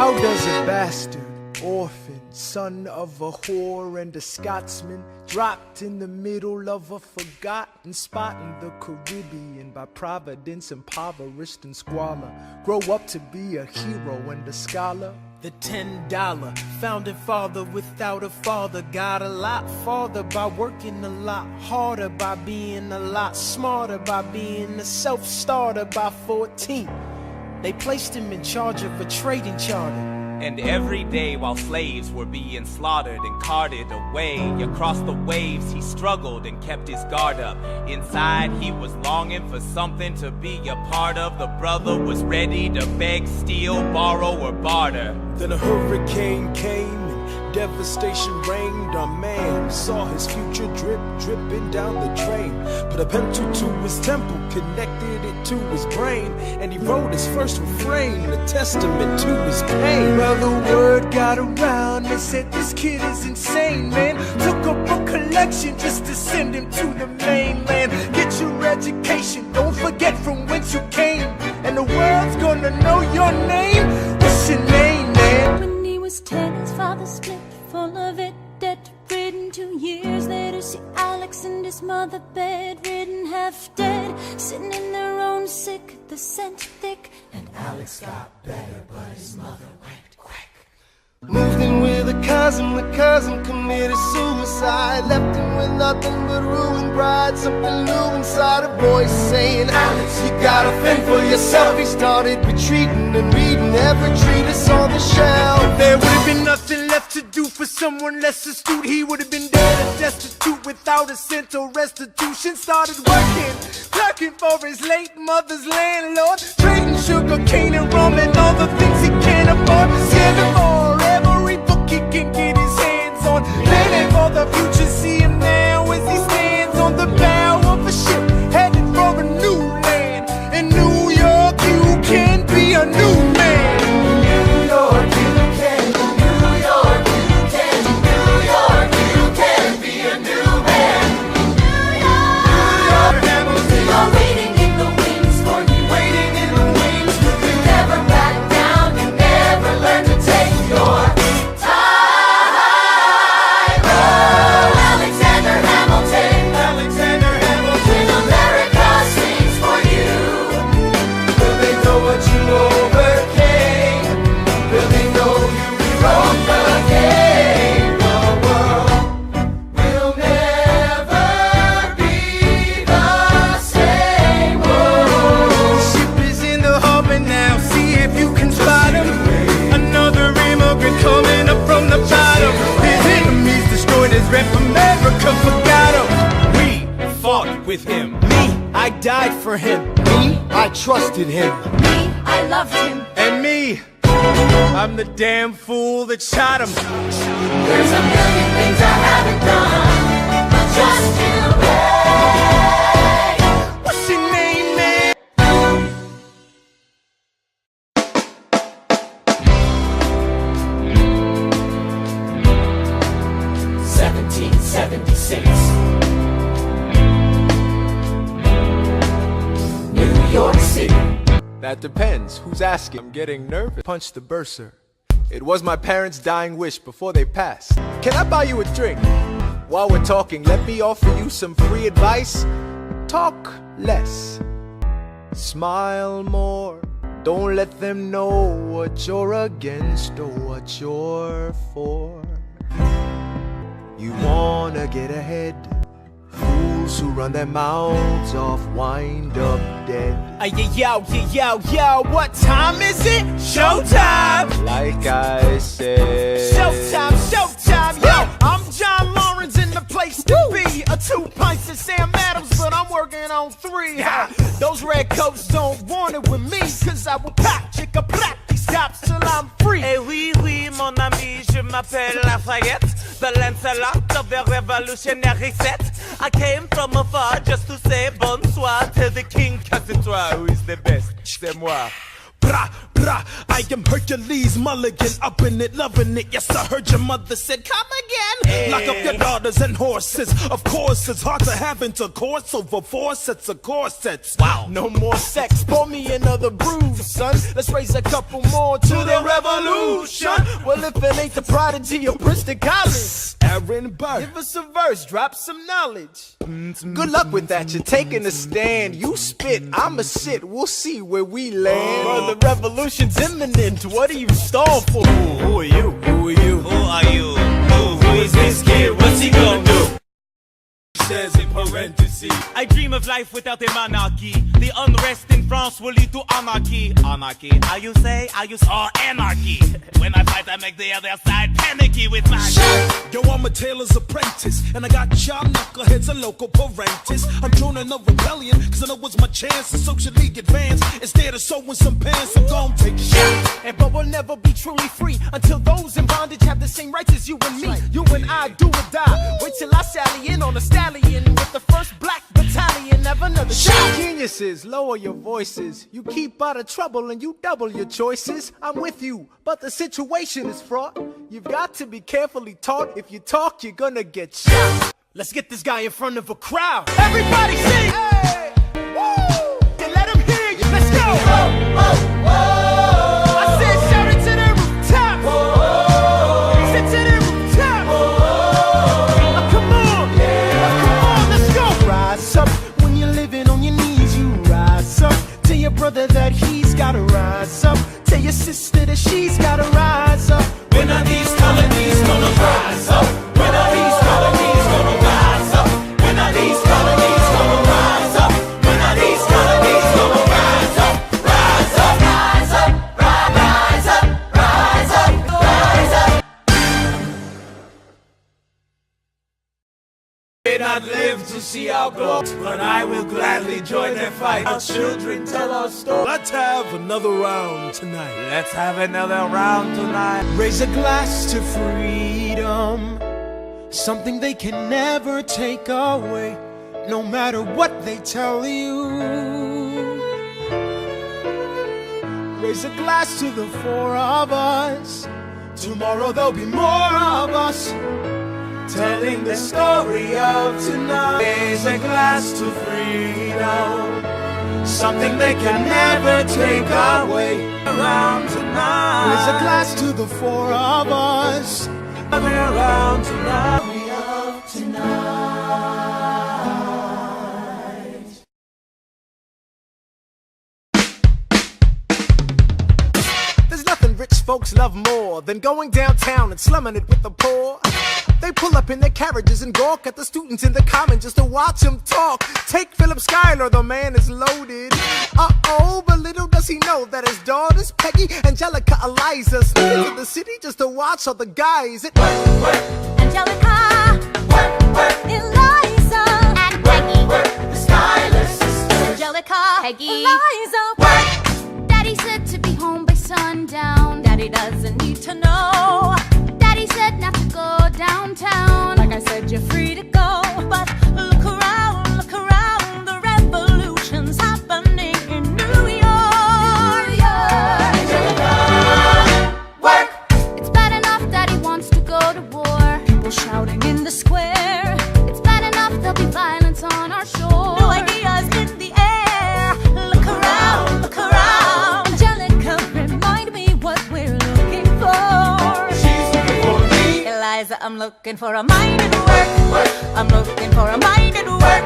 How does a bastard, orphan, son of a whore and a Scotsman, dropped in the middle of a forgotten spot in the Caribbean, by providence impoverished and squalor, grow up to be a hero and a scholar? The $10 founding father without a father got a lot farther by working a lot harder, by being a lot smarter, by being a self-starter. By 14, they placed him in charge of a trading charter. And every day while slaves were being slaughtered and carted away across the waves, he struggled and kept his guard up. Inside he was longing for something to be a part of. The brother was ready to beg, steal, borrow, or barter. Then a hurricane came and devastation reigned. Our man saw his future dripping down the drain. Put a pencil to his temple, connected it to his brain, and he wrote his first refrain, a testament to his pain. Well, the word got around, they said this kid is insane, man. Took up a collection just to send him to the mainland. Get your education, don't forget from whence you came, and the world's gonna know your name. What's your name, man? When he was 10, his father split, full of it, debt-ridden. 2 years later, see Alex and his mother bedridden, half dead, sitting in their own sick, the scent thick. And Alex got better, but his mother went quick. Moved in with the cousin committed suicide. Left him with nothing but ruined pride. Something new inside, a voice saying, Alex, you gotta fend for yourself. He started retreating and reading every treatise on the shelf. There would have been nothing left to do for someone less astute. He would have been dead and destitute without a cent or restitution. Started working, clerking for his late mother's landlord, trading sugar cane and rum and all the things he can't afford. Scamming for every book he can get his hands on, planning for the future. See him now as he stands on the bow of a ship, headed for a new land. In New York you can be a new man. New York, you can. New York, you can. New York, you can be a new man. New York, Hamilton, you're waiting in the wings for you. waiting in the wings for you. You never back down, you never learn to take your time. Oh, Alexander Hamilton, Alexander Hamilton, when America sings for you. will they know what you overcame? Will they know you rewrote the game? The world will never be the same. The ship is in the harbor now, see if you can spot him. Another immigrant coming up from the bottom. His enemies destroyed his rep, America forgot him. We fought with him, me, I died for him. Me, I trusted him. Me, I loved him. And me, I'm the damn fool that shot him. There's a million things I haven't done, but just to pay. What's your name, man? New York City. That depends. Who's asking? I'm getting nervous. Punch the bursar. It was my parents' dying wish before they passed. Can I buy you a drink? While we're talking, let me offer you some free advice. Talk less. Smile more. Don't let them know what you're against or what you're for. You wanna get ahead. Fools who run their mouths off wind up dead. Yo, what time is it? Showtime! Like I said. Showtime, yo! I'm John Lawrence in the place to be. A 2 pints of Sam Adams, but I'm working on 3. Ha! Those red coats don't want it with me, cause I will pop, chicka, plop these tops till I'm free. Eh oui, oui, mon ami, je m'appelle Lafayette, the Lancelot of the revolutionary set. I came from afar just to say bonsoir to the king, cause it's toi who is the best, c'est moi. Brah, brah, I am Hercules Mulligan, up in it, loving it. Yes, I heard your mother said, come again. Lock up your daughters and horses. Of course, it's hard to have intercourse over 4 sets of corsets. Wow. No more sex, pour me another brew, son. Let's raise a couple more to the revolution. Well, if it ain't the prodigy of Princeton College, Aaron Burr, give us a verse, drop some knowledge. Good luck with that, you're taking a stand. You spit, I'ma sit, we'll see where we land. Well, the revolution's imminent, what do you stall for? Who are you? Who are you? Who are you? Who is this kid? What's he gonna do? says in parentheses, I dream of life without a monarchy. The unrest in France will lead to anarchy. Anarchy, how you say? How you say? Anarchy. When I fight, I make the other side panicky with my shit. Yo, I'm a tailor's apprentice, and I got y'all knuckleheads and local parentis. I'm joining a rebellion, cause I know it's my chance to socially advance. Instead of sewing some pants, I'm gon' take a shot. And but we'll never be truly free until those in bondage have the same rights as you and me. You and I do or die. Wait till I sally in on a stallion with the first black battalion. Have another shot. Geniuses, lower your voices. You keep out of trouble and you double your choices. I'm with you, but the situation is fraught. You've got to be carefully taught. If you talk, you're gonna get shot. Let's get this guy in front of a crowd. Everybody sing! Hey! Woo! And let him hear you. Let's go! Whoa, whoa, whoa! I said shout it to the rooftop! Whoa! Sit to the rooftop! Whoa! Oh, come on! Yeah! Oh, come on, let's go! Rise up when you're living on your knees. You rise up. Tell your brother that he's gotta rise up. Tell your sister that she's gotta rise up. When are these colonies gonna rise up? When are these colonies gonna rise up? When are these colonies gonna rise up? When are these colonies gonna rise up? Rise up, rise up, rise up, rise up, rise up. May not live to see our glory, but I will gladly join their fight. Our children tell our story. Let's have another round tonight. Let's have another round tonight. Raise a glass to freedom, something they can never take away, no matter what they tell you. Raise a glass to the four of us. Tomorrow there'll be more of us, telling the story of tonight. Raise a glass to freedom, something they can never take away. Around tonight. Raise a glass to the four of us. Around tonight. There's nothing rich folks love more than going downtown and slumming it with the poor. They pull up in their carriages and gawk at the students in the common just to watch them talk. Take Philip Schuyler, the man is loaded. Uh-oh, but little does he know that his daughters, Peggy, Angelica, Eliza, sneak into the city just to watch all the guys. Angelica, Eliza, and Peggy, the Schuyler sisters. Angelica, Peggy, Eliza, Daddy said to be home by sundown. Daddy doesn't need to know. Daddy said not to go downtown. Like I said, you're free to go, but look around, the revolution's happening in New York. Angelica, work. It's bad enough Daddy wants to go to war. People shouting in the square. It's bad enough there'll be violence on our shore. No ideas in the air. Look around. Angelica, remind me what we're looking for. She's looking for me. Eliza, I'm looking for a mind at work. I'm looking for a mind at work.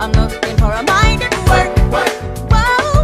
I'm looking for a mind at work. Whoa,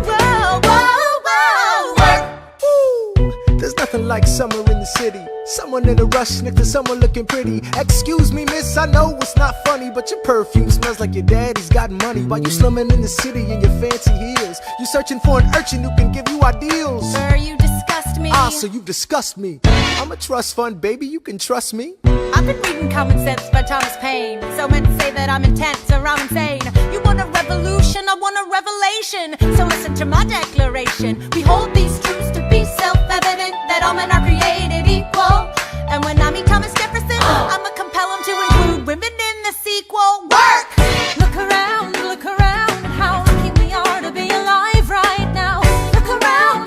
whoa, whoa, whoa, work. Ooh, there's nothing like summer in the city. Someone in a rush next to someone looking pretty. Excuse me, miss, I know it's not funny, but your perfume smells like your daddy's got money. While you slumming in the city in your fancy heels, you searching for an urchin who can give you ideals. Sir, you disgust me. Ah, so you disgust me. I'm a trust fund, baby, you can trust me. I've been reading Common Sense by Thomas Paine. So men say that I'm intense or I'm insane. You want a revolution, I want a revelation. So listen to my declaration. We hold these truths to be self-evident, that all men are created equal. And when I meet Thomas Jefferson, I'ma compel him to include women in the sequel. Work! Look around at how lucky we are to be alive right now. Look around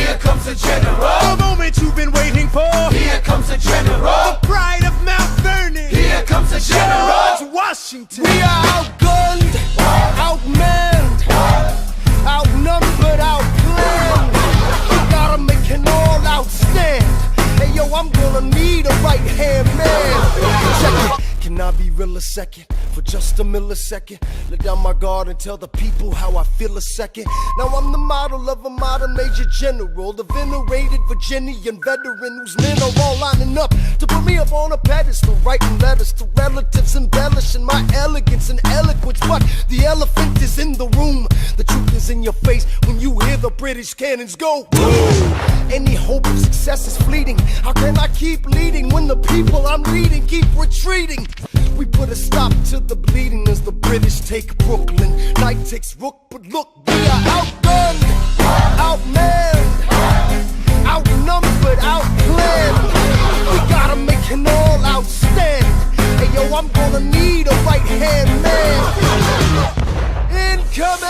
comes the general. The moment you've been waiting for. Here comes the general. The pride of Mount Vernon. Here comes the general. George Washington. We are outgunned, outmanned, outnumbered, outplanned. We gotta make an all-out stand. Hey yo, I'm gonna need a right-hand man. Check it. Can I be real a second? For just a millisecond, let down my guard and tell the people how I feel a second. Now I'm the model of a modern major general, the venerated Virginian veteran whose men are all lining up to put me up on a pedestal, writing letters to relatives, embellishing my elegance and eloquence. But the elephant is in the room, the truth is in your face when you hear the British cannons go boom. Any hope of success is fleeting. How can I keep leading when the people I'm leading keep retreating? We put a stop to the bleeding as the British take Brooklyn. Night takes Rook, but look, we are outgunned, outmanned, outnumbered, outplanned. We gotta make an all-out stand. Hey yo, I'm gonna need a right-hand man. Incoming!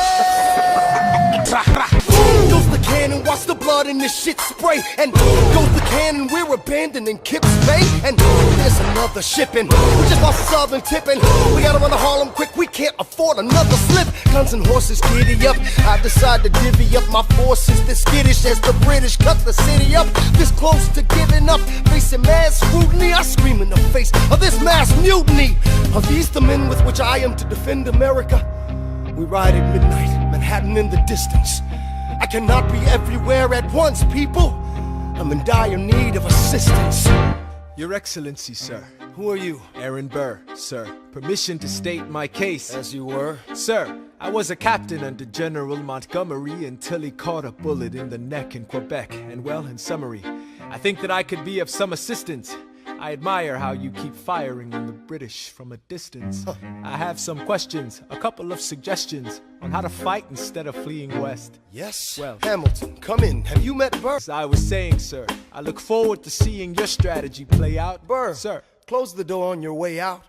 Goes the cannon, watch the blood in this shit spray. And goes the cannon, we're abandoning Kips Bay. And there's another shipping, we just lost southern tipping. We gotta run to Harlem quick, we can't afford another slip. Guns and horses giddy up, I decide to divvy up my forces. This skittish as the British cut the city up. This close to giving up, facing mass scrutiny. I scream in the face of this mass mutiny. Are these the men with which I am to defend America? We ride at midnight, Manhattan in the distance. I cannot be everywhere at once, people. I'm in dire need of assistance. Your Excellency, sir. Who are you? Aaron Burr, sir. Permission to state my case. As you were. Sir, I was a captain under General Montgomery until he caught a bullet in the neck in Quebec. And well, in summary, I think that I could be of some assistance. I admire how you keep firing on the British from a distance. I have some questions, a couple of suggestions on how to fight instead of fleeing west. Yes? Well, Hamilton, come in. Have you met Burr? as I was saying, sir, I look forward to seeing your strategy play out. Burr, Sir. Close the door on your way out.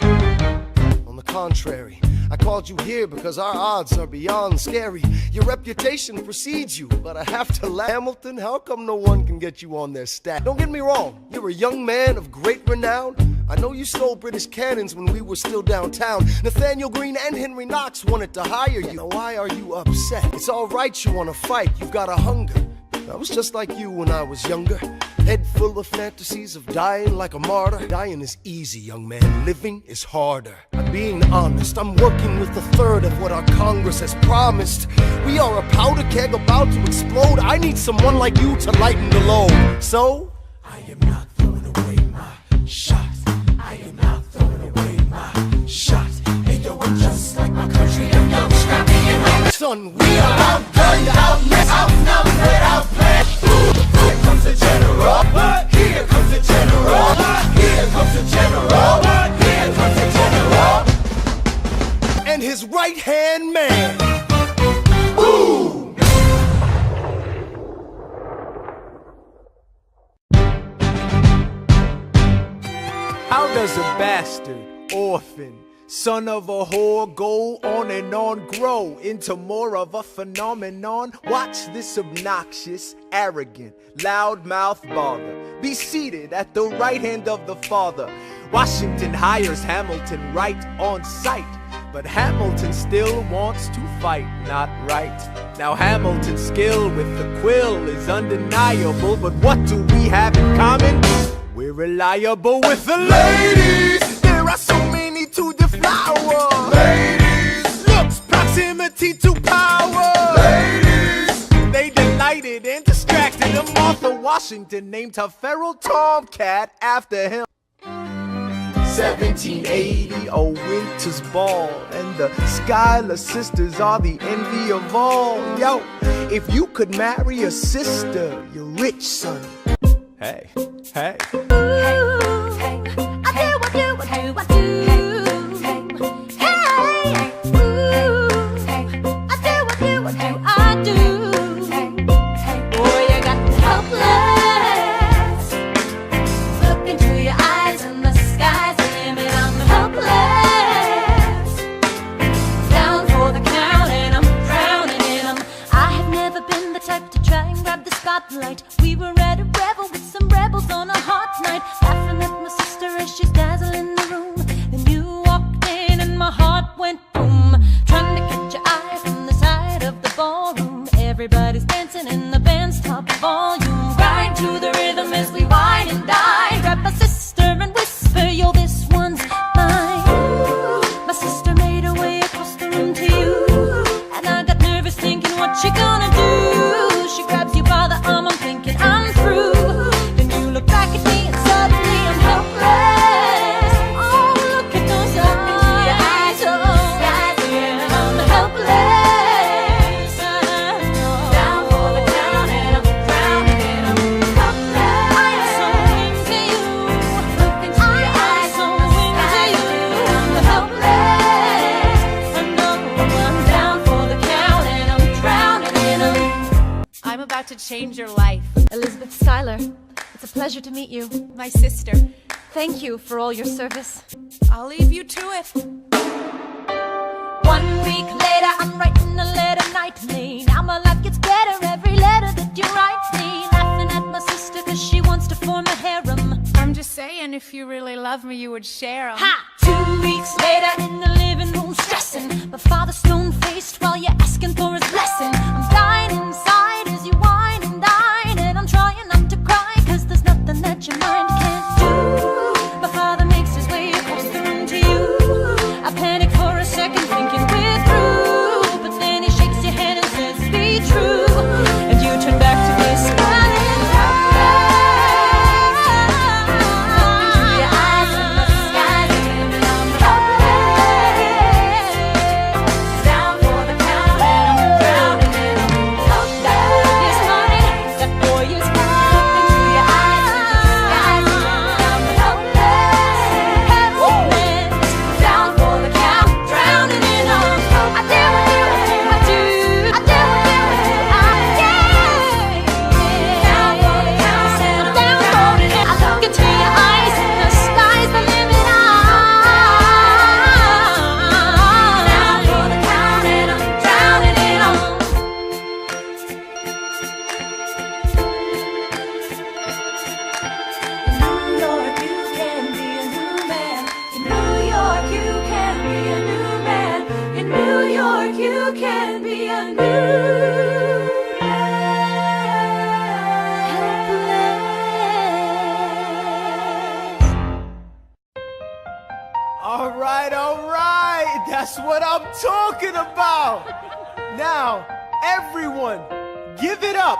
On the contrary, I called you here because our odds are beyond scary. Your reputation precedes you, but I have to laugh. Hamilton, how come no one can get you on their staff? Don't get me wrong, you're a young man of great renown. I know you stole British cannons when we were still downtown. Nathaniel Greene and Henry Knox wanted to hire you. Now why are you upset? It's alright you wanna fight, you've got a hunger. I was just like you when I was younger. Head full of fantasies of dying like a martyr. Dying is easy, young man. Living is harder. I'm being honest. I'm working with a third of what our Congress has promised. We are a powder keg about to explode. I need someone like you to lighten the load. So, I am not throwing away my shot. I am not throwing away my shot. Hey yo, I'm just like my country. I'm young, scrappy, and hungry. son, We are outgunned, outnumbered, outplanned. Here comes the general. Here comes the general. Here comes the general. Here comes the general. and his right-hand man. Boom! How does a bastard, orphan, son of a whore go on and on, grow into more of a phenomenon? Watch this obnoxious, arrogant, loudmouth bother be seated at the right hand of the father. Washington hires Hamilton right on sight, but Hamilton still wants to fight, not right. Now Hamilton's skill with the quill is undeniable, but what do we have in common? We're reliable with the ladies. There are so many to deflower. Ladies! Looks, proximity to power. Ladies! They delighted and distracted him. Martha Washington named her feral tomcat after him. 1780, a winter's ball, and the Schuyler sisters are the envy of all. Yo, if you could marry a sister, you're rich, son. Hey, hey. Type to try and grab the she's dazzling the room. Then you walked in and my heart went boom. Trying to catch your eye from the side of the ballroom. Everybody's dancing in the band's top volume. Grind to the rhythm as we wine and dine. Grab my sister and whisper, yo, this one's mine. My sister made her way across the room to you, and I got nervous thinking, what you gonna do? She grabs you by the arm, I'm thinking I'm through. Then you look back at me and suddenly I'm helpless. Oh, look at those eyes, oh, yeah, I'm helpless. Down for the count and I'm drowning and I'm helpless. I'm so into you. Look into your eyes, so into you. I'm helpless. I know I'm down for the count and I'm drowning and I'm about to change your life. Elizabeth Schuyler, it's a pleasure to meet you. My sister. Thank you for all your service. I'll leave you to it. 1 week later, I'm writing a letter nightly. Now my life gets better every letter that you write me. Laughing at my sister cause she wants to form a harem. I'm just saying, if you really love me, you would share 'em. Ha! 2 weeks later, in the living room stressing. My father's stone-faced while you're asking for his blessing. I'm dying inside as you whine and dine. And I'm trying not to cry cause there's nothing that your mind can't do. My father makes his way across the room to you. I panic for a second thinking we're through. But then he shakes your hand and says, be true. And you turn back to me smiling. Into your eyes and the skies and I'm helpless. Down for the count and I'm drowning and I'm helpless. This morning, that boy is gone. Into your eyes and the skies and I'm helpless. Helpless. Down for the count, drowning in I'm I dare with you, I do, I dare with you, I dare. Down for the count and I'm drowning in I look into your eyes and the sky's the limit. Down for the count and I'm drowning in In New York, you can be a new man. In New York, you can be a new man. In New York, you can be a new man. All right, that's what I'm talking about. Now, everyone, give it up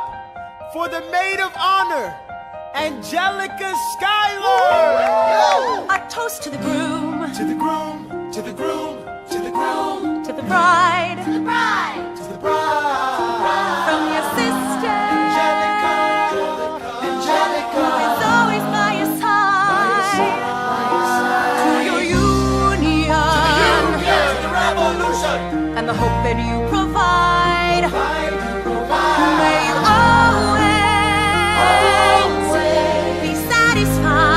for the maid of honor, Angelica Schuyler. A toast to the groom, To the groom, to the groom, to the groom, to the bride, to the bride. from your sister, Angelica, Angelica. is always by your side. To your union, The revolution. and the hope that you provide. May you always be satisfied.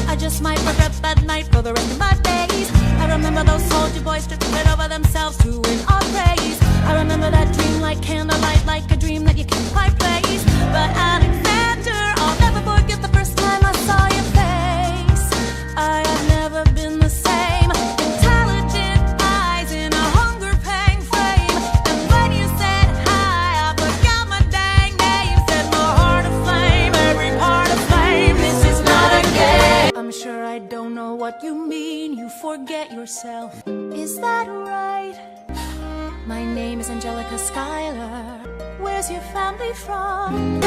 I just might regret that night for the rest of my days. I remember those soldier boys stripping it over themselves to win our praise. I remember that dream like candlelight, like a dream that you can't quite place. But Alexander, I'll never forget the first time I saw your face. I have never been the same. Intelligent eyes in a hunger pang frame. And when you said hi, I forgot my dang name. Set my heart aflame, every part aflame. This is not a game. I'm sure I don't know what you mean. You forget yourself. Is that right? My name is Angelica Schuyler. Where's your family from?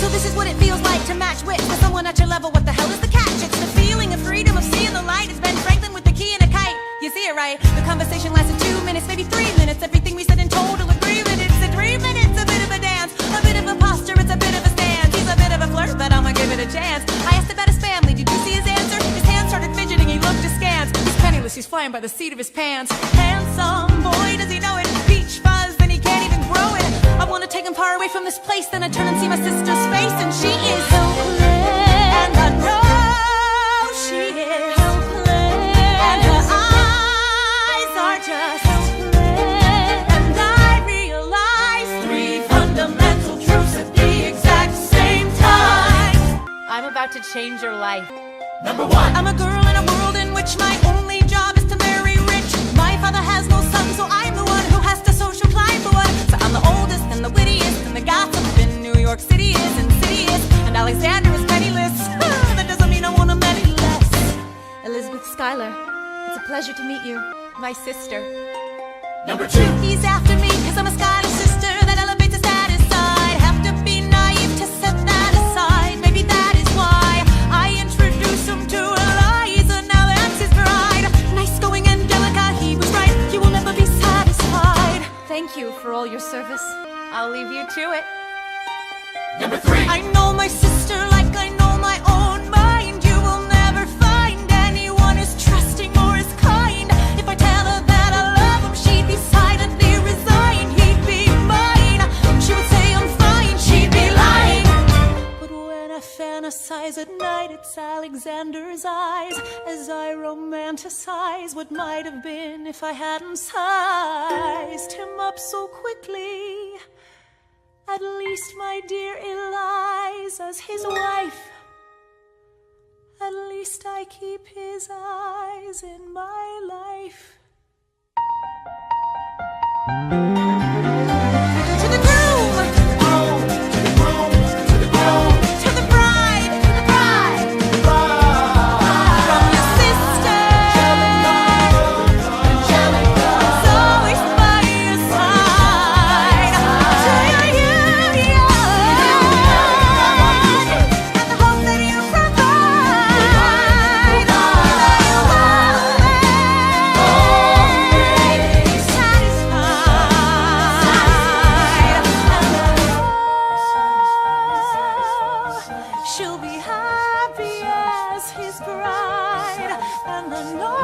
So this is what it feels like to match wits with someone at your level. What the hell is the catch? It's the feeling of freedom, of seeing the light. It's Ben Franklin with the key and a kite. You see it right? The conversation lasted 2 minutes, maybe 3 minutes. Everything we said in total agreement. It's a dream and it's a bit of a dance, a bit of a posture, it's a bit of a stance. He's a bit of a flirt, but I'ma give it a chance. I asked about his family. Did you see his answer? His hands started fidgeting. He looked askance. He's penniless. He's flying by the seat of his pants. Handsome boy. this place, then I turn and see my sister's face, and she is helpless. And I know she is helpless. And her eyes are just helpless. And I realize 3 fundamental truths at the exact same time. I'm about to change your life. Number 1. I'm a girl in a world in which my only job is to marry rich. My father has no son, so I'm the one who has to social climb for one. So I'm the oldest and the wittiest, and the gossip in New York City is insidious. And Alexander is penniless. That doesn't mean I want him any less. Elizabeth Schuyler, it's a pleasure to meet you. My sister. Number 2. He's after me, cause I'm a Schuyler sister that elevates his status side. Have to be naive to set that aside. Maybe that is why I introduce him to Eliza, now that's his bride. Nice going Angelica, he was right. You will never be satisfied. Thank you for all your service. I'll leave you to it. Number 3. I know my sister like I know my own mind. You will never find anyone as trusting or as kind. If I tell her that I love him, she'd be silently resigned. He'd be mine. She would say I'm fine, she'd be lying. But when I fantasize at night, it's Alexander's eyes as I romanticize what might have been if I hadn't sized him up so quickly. At least my dear Eliza's his wife. At least I keep his eyes in my life. To the groom, To the groom, to the groom. to the bride, from your sister, who's always by your side, to your union, and the hope that you provide, that you will be satisfied. She'll be happy as his bride, and I know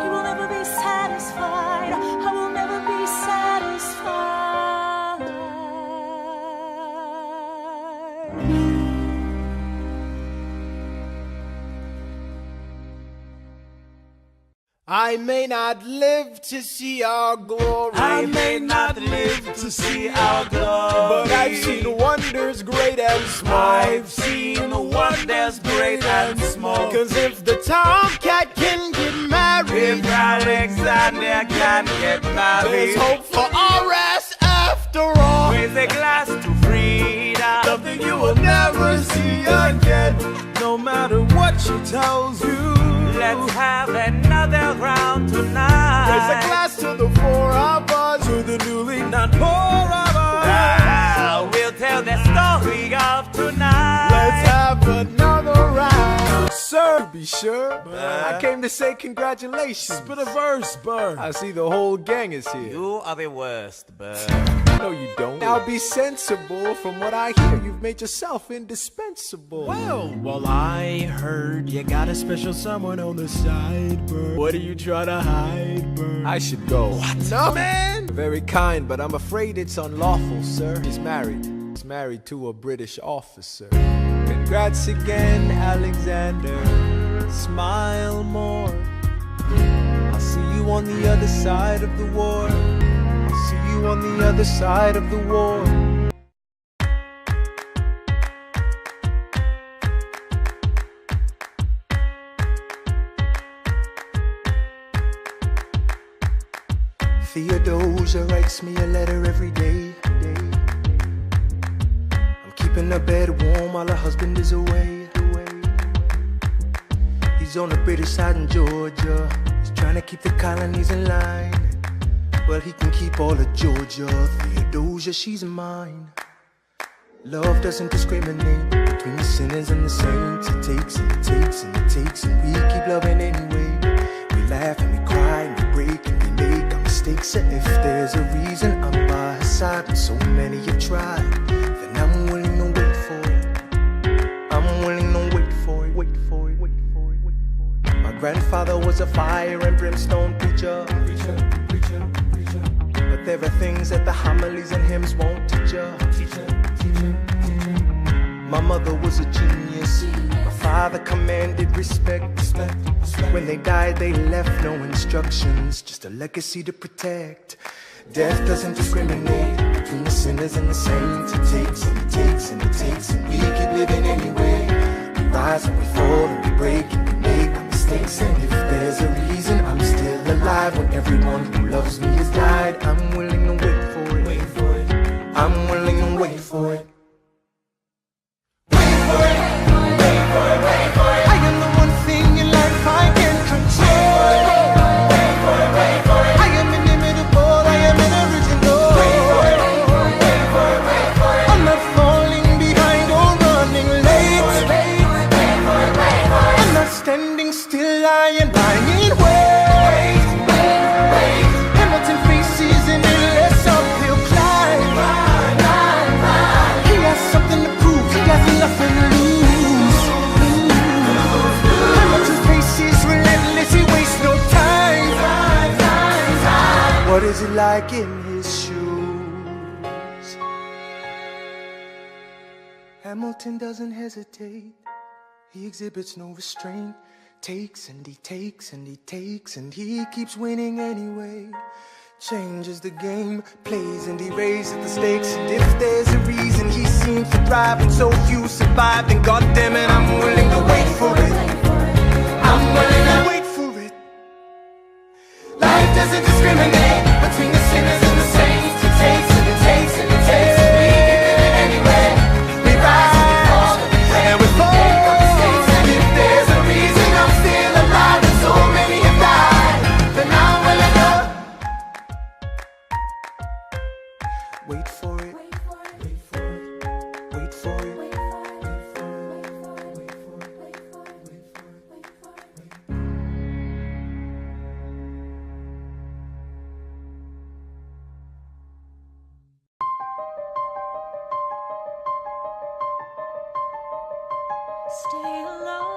he will never be satisfied. I will never be satisfied. I may not live to see our glory. I may not live to see our glory, But I've seen wonders great and small. I've seen wonders great and small. Cause if the tomcat can get married, If Alexander can get there's married, hope for our ass after all. with a glass to freedom, Something you will never see again. No matter what she tells you, let's have another round tonight. raise a glass to the 4 of us, to the newly not poor of us. We'll tell the story of tonight. Let's have another round. Sir, to be sure, I came to say congratulations. Spit a verse, Bird. I see the whole gang is here. You are the worst, Bird. No, you don't. Now be sensible. From what I hear, you've made yourself indispensable. Well, I heard you got a special someone on the side, Bird. What are you trying to hide, Bird? I should go. What? No, man! Very kind, but I'm afraid it's unlawful, sir. He's married. He's married to a British officer. Congrats again, Alexander. Smile more. I'll see you on the other side of the war. I'll see you on the other side of the war. Theodosia writes me a letter every day. I'm keeping her bed warm while her husband is away. He's on the British side in Georgia. He's trying to keep the colonies in line. Well, he can keep all of Georgia. Theodosia, she's mine. Love doesn't discriminate between the sinners and the saints. It takes and it takes and it takes, and we keep loving anyway. We laugh and we cry and we break and we make our mistakes. And if there's a reason I'm by her side, and so many have tried, then I'm willing to wait for it. I'm willing to wait for it, wait for it, wait for it, wait for it. My grandfather was a fire and brimstone preacher. But There are things that the homilies and hymns won't teach ya. My mother was a genius. My father commanded respect. When they died, they left no instructions, just a legacy to protect. Death doesn't discriminate between the sinners and the saints. It takes and it takes and it takes, and we keep living anyway. We rise and we fall and we break and we make our mistakes. And if there's a reason I'm still alive when everyone who loves me has died, I'm willing to wait for it. I'm willing to wait for it. I am the one thing in life I can control. I am inimitable, I am an original. I'm not falling behind or running late. I'm not standing still, I am lying in wait. Hamilton faces an endless uphill climb. He has something to prove, he has nothing to lose. What is it like in his shoes? Hamilton doesn't hesitate. He exhibits no restraint. Takes and he takes and he takes, and he keeps winning anyway. Changes the game, plays and he raises the stakes. And if there's a reason he seems to thrive and so few survive, then goddammit, I'm willing to wait for it. I'm willing to wait for it. Life doesn't discriminate between the sinners and the saints. It takes and it takes and it takes, and we keep living anyway. We rise and we fall and we make our mistakes. And if there's a reason I'm still alive and so many have died, then I'm willing to wait for it. Wait for it. Wait for it. Wait for it. Stay alive.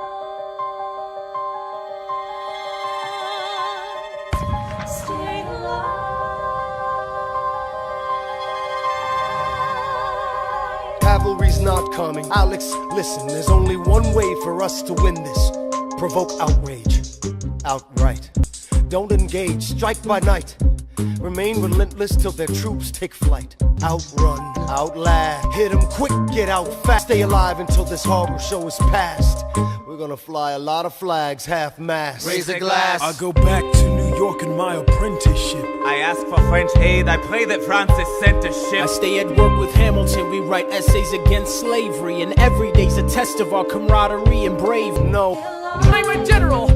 Stay alive. Cavalry's not coming. Alex, listen, there's only one way for us to win this. Provoke outrage. Outright. Don't engage. Strike by night. Remain relentless till their troops take flight. Outrun, outlast. Hit 'em quick, get out fast. Stay alive until this horrible show is past. We're gonna fly a lot of flags, half-mast. Raise a glass. I go back to New York in my apprenticeship. I ask for French aid, I pray that Francis sent a ship. I stay at work with Hamilton, we write essays against slavery, and every day's a test of our camaraderie and brave. No, I'm a general.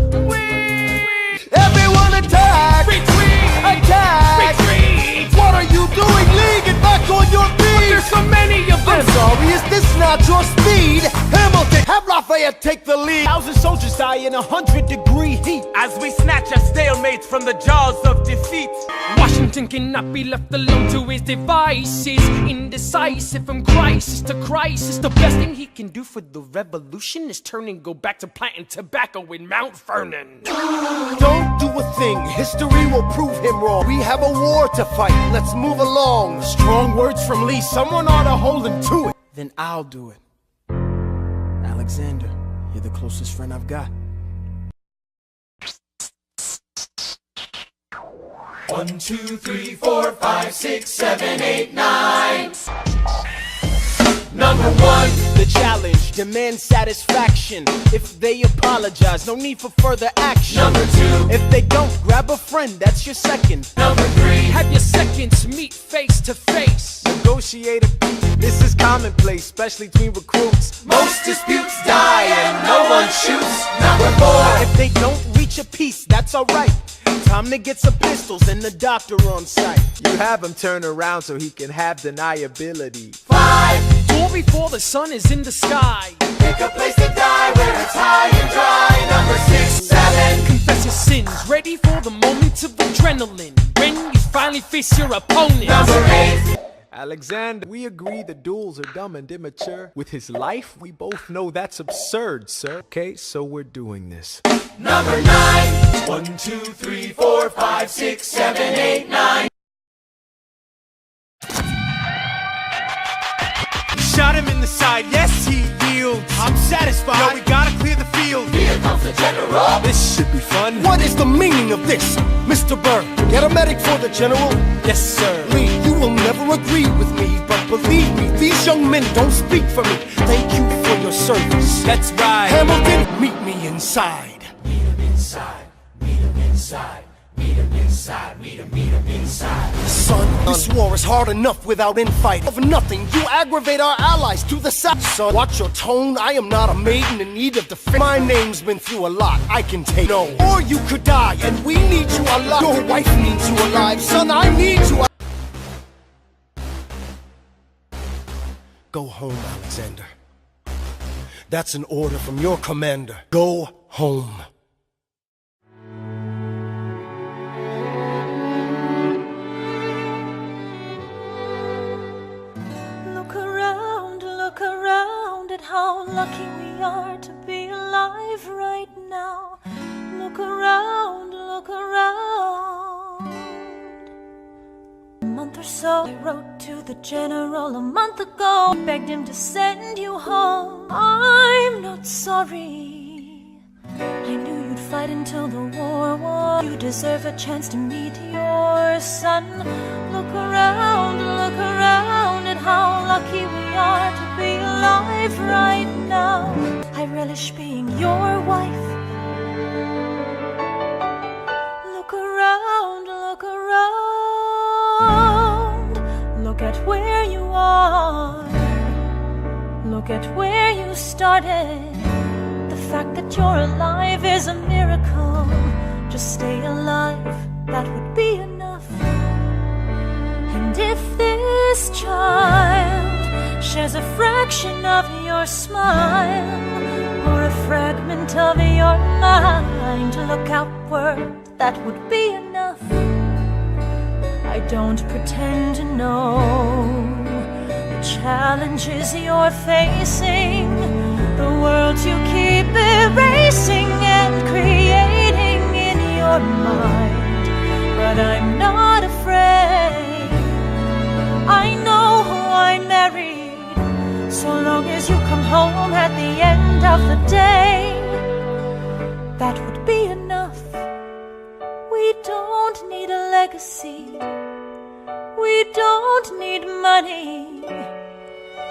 Everyone attack! Retreat! Attack! Retreat! What are you doing? Lee, get back on your feet! There's so many of them. I'm sorry, is this not your speed? Hamilton, have Lafayette take the lead. 1,000 soldiers die in 100-degree heat. As we snatch a stalemate from the jaws of defeat. Washington cannot be left alone to his devices. Indecisive from crisis to crisis. The best thing he can do for the revolution is turn and go back to planting tobacco in Mount Vernon. Don't do a thing, history will prove him wrong. We have a war to fight, let's move along. Strong words from Lee, someone ought to hold him to it. Then I'll do it. Alexander, you're the closest friend I've got. 1, 2, 3, 4, 5, 6, 7, 8, 9. Number 1. The challenge, demand satisfaction. If they apologize, no need for further action. Number 2. If they don't, grab a friend, that's your second. Number 3. Have your seconds meet face to face. Negotiate a peace. This is commonplace, especially between recruits. Most disputes die and no one shoots. Number 4. If they don't reach a peace, that's alright. Time to get some pistols and the doctor on site. You have him turn around so he can have deniability. 5. Or before the sun is in the sky. Pick a place to die where it's high and dry. Number 6, 7. Confess your sins, ready for the moment of adrenaline. When you finally face your opponent. Number 8. Alexander, we agree the duels are dumb and immature. With his life, we both know that's absurd, sir. Okay, so we're doing this. Number 9. 1, 2, 3, 4, 5, 6, 7, 8, 9. shields. I'm satisfied. Yo, we gotta clear the field. Here comes the general. This should be fun. What is the meaning of this, Mr. Burr? Get a medic for the general. Yes, sir. Lee, you will never agree with me, but believe me, these young men don't speak for me. Thank you for your service. That's right. Hamilton, meet me inside. Meet him inside. Meet him inside. Meet him inside. Meet him inside. Son, this war is hard enough without infight. Of nothing, you aggravate our allies to the south. Son, watch your tone. I am not a maiden in need of defense. My name's been through a lot. I can take no. Or you could die, and we need you alive. Your wife needs you alive. Son, I need you. Go home, Alexander. That's an order from your commander. Go home. Look around at how lucky we are to be alive right now. Look around, look around. A month or so, I wrote to the general a month ago. Begged him to send you home. I'm not sorry. I knew you'd fight until the war won. You deserve a chance to meet your son. Look around at how lucky we are to be alive right now. I relish being your wife. Look around, look around. Look at where you are. Look at where you started. The fact that you're alive is a miracle. Just stay alive, that would be enough. And if this child shares a fraction of your smile, or a fragment of your mind, look outward, that would be enough. I don't pretend to know the challenges you're facing, the worlds you keep erasing and creating in your mind. But I'm not afraid. I know who I married. So long as you come home at the end of the day, that would be enough. We don't need a legacy. We don't need money.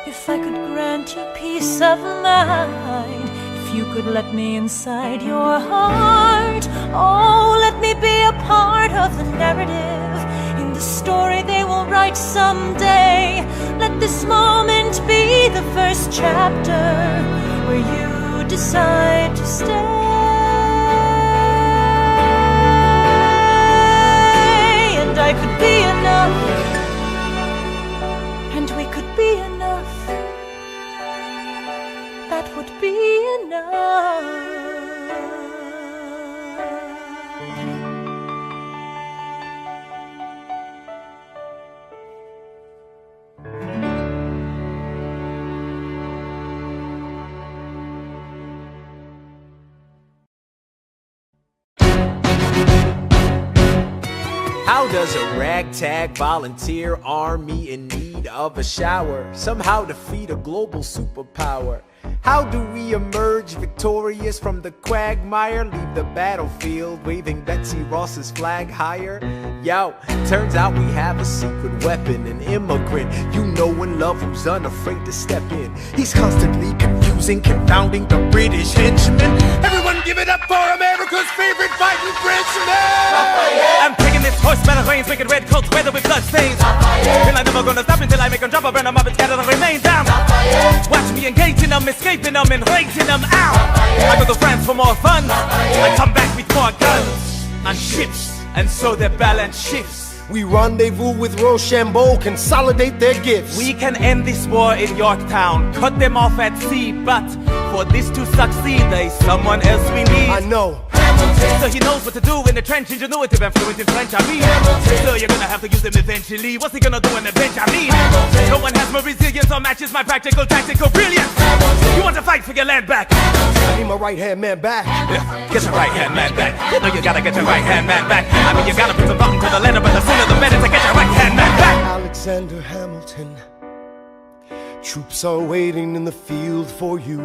If I could grant you peace of mind, if you could let me inside your heart, oh, let me be a part of the narrative in the story they will write someday. Let this moment be the first chapter where you decide to stay. And I could be enough, and we could be enough. That would be enough. How does a ragtag volunteer army in need of a shower somehow defeat a global superpower? How do we emerge victorious from the quagmire? Leave the battlefield waving Betsy Ross's flag higher? Yo, turns out we have a secret weapon, an immigrant you know and love who's unafraid to step in. He's constantly confusing, confounding the British henchmen. Everyone give it up for America's favorite fighting Frenchman! I'm taking this horse by the reins, making red coats weather with blood stains. And I'm never gonna stop until I make them drop, I burn them up and scatter the remains down. Watch me engaging them, escaping them, and raising them out. I go to France for more fun, I come back with more guns and ships, and so their balance shifts. We rendezvous with Rochambeau, consolidate their gifts. We can end this war in Yorktown, cut them off at sea, but for this to succeed, there's someone else we need. I know. So he knows what to do in the trench, ingenuity and fluent in French, I mean. So you're gonna have to use him eventually. What's he gonna do in the bench, I mean? No one has more resilience or matches my practical, tactical brilliance. You want to fight for your land back? I need my right-hand man back. Yeah, get your right-hand man back. You know you gotta get your right-hand man back. I mean, you gotta put some thought into the letter, but the sooner the better to get your right-hand man back. Alexander Hamilton, Troops are waiting in the field for you.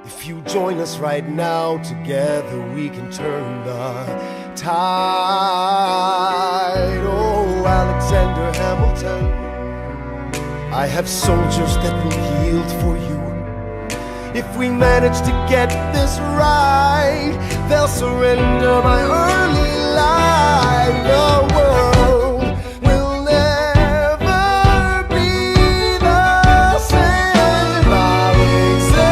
If you join us right now, together we can turn the tide. Oh, Alexander Hamilton, I have soldiers that will yield for you. If we manage to get this right, they'll surrender my early life. The world will never be the same. Alexander.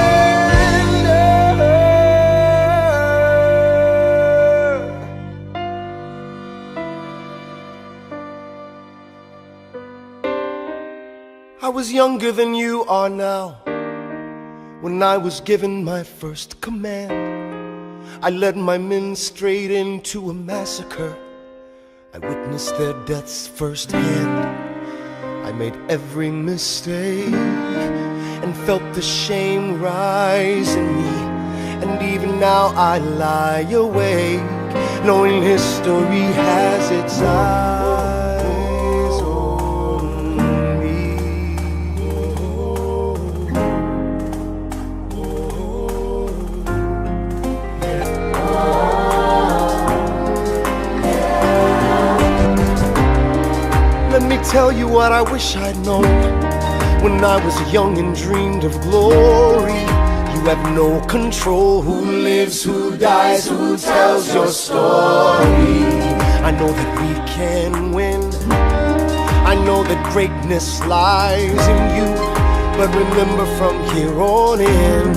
I was younger than you are now when I was given my first command. I led my men straight into a massacre. I witnessed their deaths firsthand. I made every mistake and felt the shame rise in me. And even now I lie awake, knowing history has its eyes on me. Let me tell you what I wish I'd known when I was young and dreamed of glory. You have no control who lives, who dies, who tells your story. I know that we can win. I know that greatness lies in you. But remember from here on in,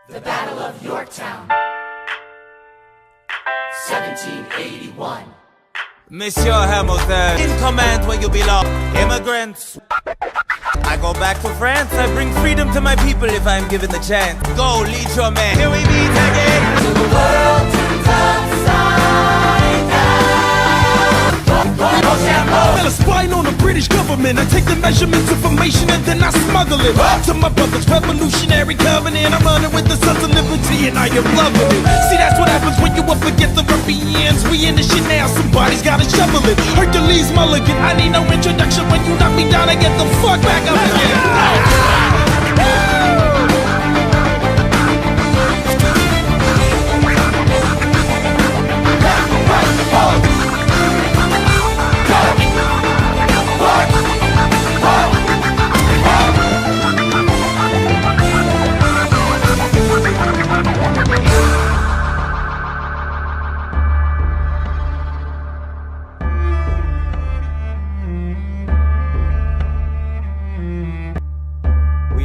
The Battle of Yorktown, 1781. Monsieur Hamilton, in command where you belong. Immigrants. I go back to France, I bring freedom to my people if I'm given the chance. Go, lead your man. Here we meet again. The world turns upside down. Fell a spine on the British government. I take the measurements, information, and then I smuggle it to my brother's revolutionary covenant. I'm running with the Sons of Liberty, and I am loving it. See, that's what happens when you up against the Ruffians. We in the shit now, somebody's gotta shovel it. Hercules Mulligan, I need no introduction. When you knock me down, I get the fuck back up again.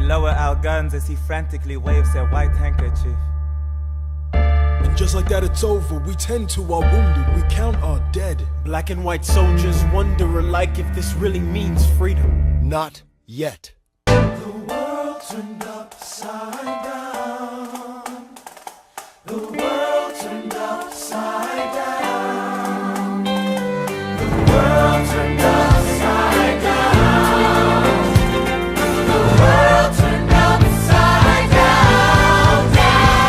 Lower our guns as he frantically waves their white handkerchief. And just like that it's over, we tend to our wounded, we count our dead. Black and white soldiers wonder alike if this really means freedom. not yet. The world turned upside down. The world turned upside down. The world turned upside down. The world turned upside down. Down,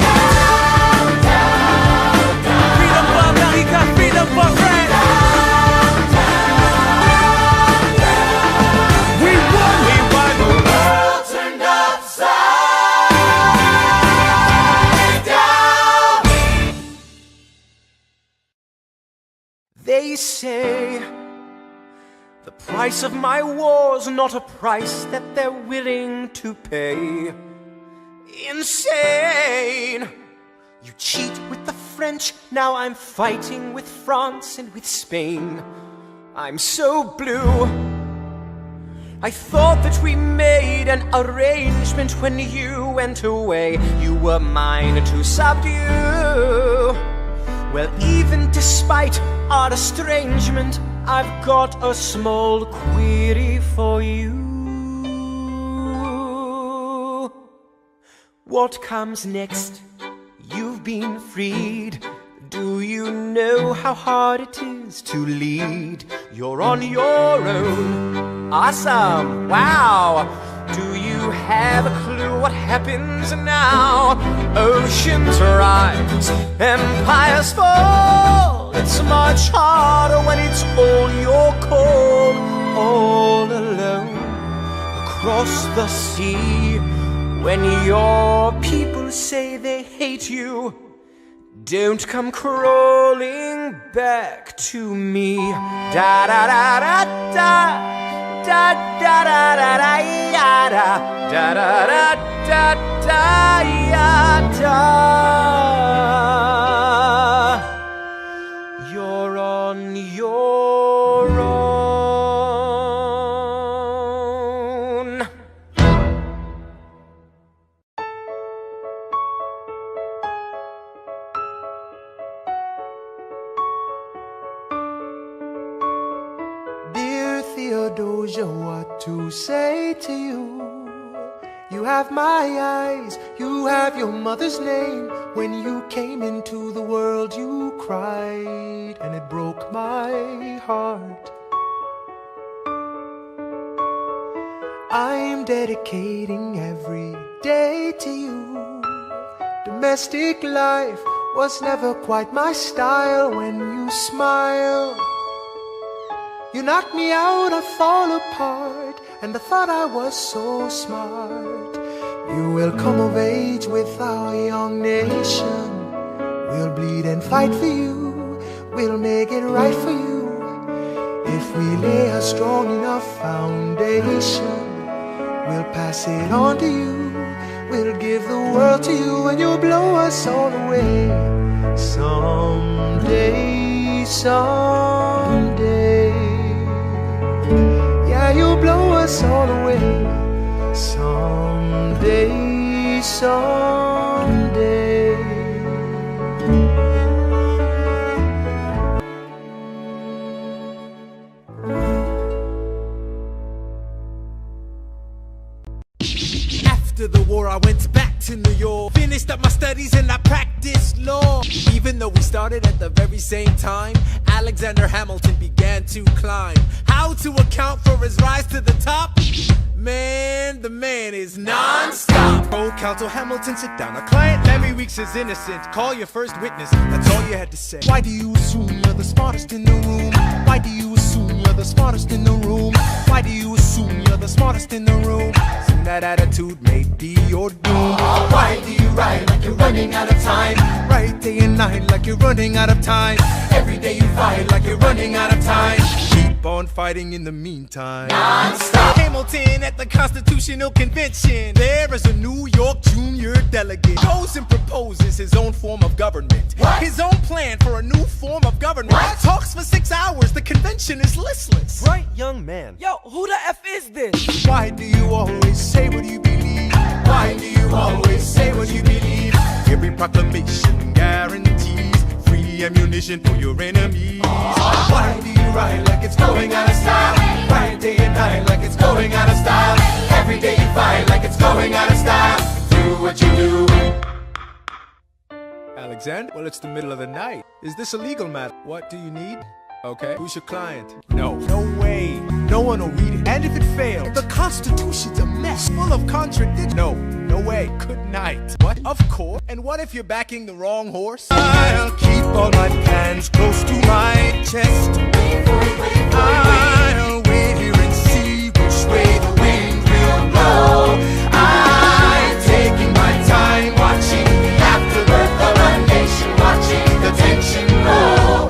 down, down, down. Freedom for America, freedom for France. Down, down, down. We won, we won. The world turned upside down. They say the price of my war's not a price that they're willing to pay. Insane! You cheat with the French, now I'm fighting with France and with Spain. I'm so blue. I thought that we made an arrangement when you went away. You were mine to subdue. Well, even despite our estrangement, I've got a small query for you. What comes next? You've been freed. Do you know how hard it is to lead? You're on your own. Awesome! Wow! Do you have a clue what happens now? Oceans rise, empires fall. It's much harder when it's all your call. All alone across the sea. When your people say they hate you, don't come crawling back to me. Da da da da da. Da da da da da ya da da da da da da ya da. You're on your own. Dear Theodosia, what to say to you? You have my eyes, you have your mother's name. When you came into the world you cried, and it broke my heart. I'm dedicating every day to you. Domestic life was never quite my style. When you smile, you knock me out, I fall apart, and I thought I was so smart. You will come of age with our young nation. We'll bleed and fight for you. We'll make it right for you. If we lay a strong enough foundation, we'll pass it on to you. We'll give the world to you, and you'll blow us all away. Someday, someday. Yeah, you'll blow us all away. Someday, someday. After the war, I went back to New York, finished up my studies and I practiced law. Even though we started at the very same time, Alexander Hamilton began to climb. How to account for his rise to the top? Man, the man is non-stop. Oh, Counsel Hamilton, sit down. Our client Larry Weeks is innocent. Call your first witness, that's all you had to say. Why do you assume you're the smartest in the room? Why do you assume you're the smartest in the room? Why do you assume you're the smartest in the room? Soon that attitude may be your doom. Why do you write like you're running out of time? Write day and night like you're running out of time. Every day you fight like you're running out of time. Keep on fighting in the meantime. Non-stop. Hamilton at the Constitutional Convention. There is a New York junior delegate. Goes and proposes his own form of government. What? His own plan for a new form of government. What? Talks for 6 hours. The convention is listless. Right, young man. Yo, who the F is this? Why do you always say what you believe? Why do you always say what you believe? Every proclamation guarantees free ammunition for your enemies. Why do you write like it's going out of style? Write day and night like it's going out of style. Every day you fight like it's going out of style. Do what you do. Alexander? Well, it's the middle of the night. Is this a legal matter? What do you need? Okay. Who's your client? No. No way. No one will read it. And if it fails, the Constitution's a mess full of contradictions. No. No way. Good night. What? Of course. And what if you're backing the wrong horse? I'll keep all my plans close to my chest. I'll wait here and see which way the wind will blow. I'm taking my time watching the afterbirth of a nation, watching the tension grow.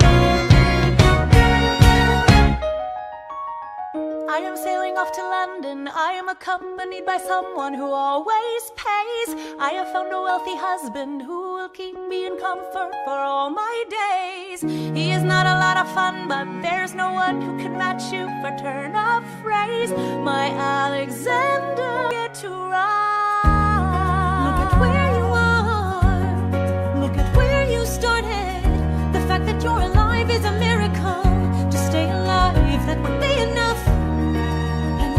I am sailing off to London. I am accompanied by someone who always pays. I have found a wealthy husband who will keep me in comfort for all my days. He is not a lot of fun, but there's no one who can match you for turn of phrase. My Alexander, get to ride. Look at where you are. Look at where you started. The fact that you're alive is a miracle. To stay alive, that would be enough.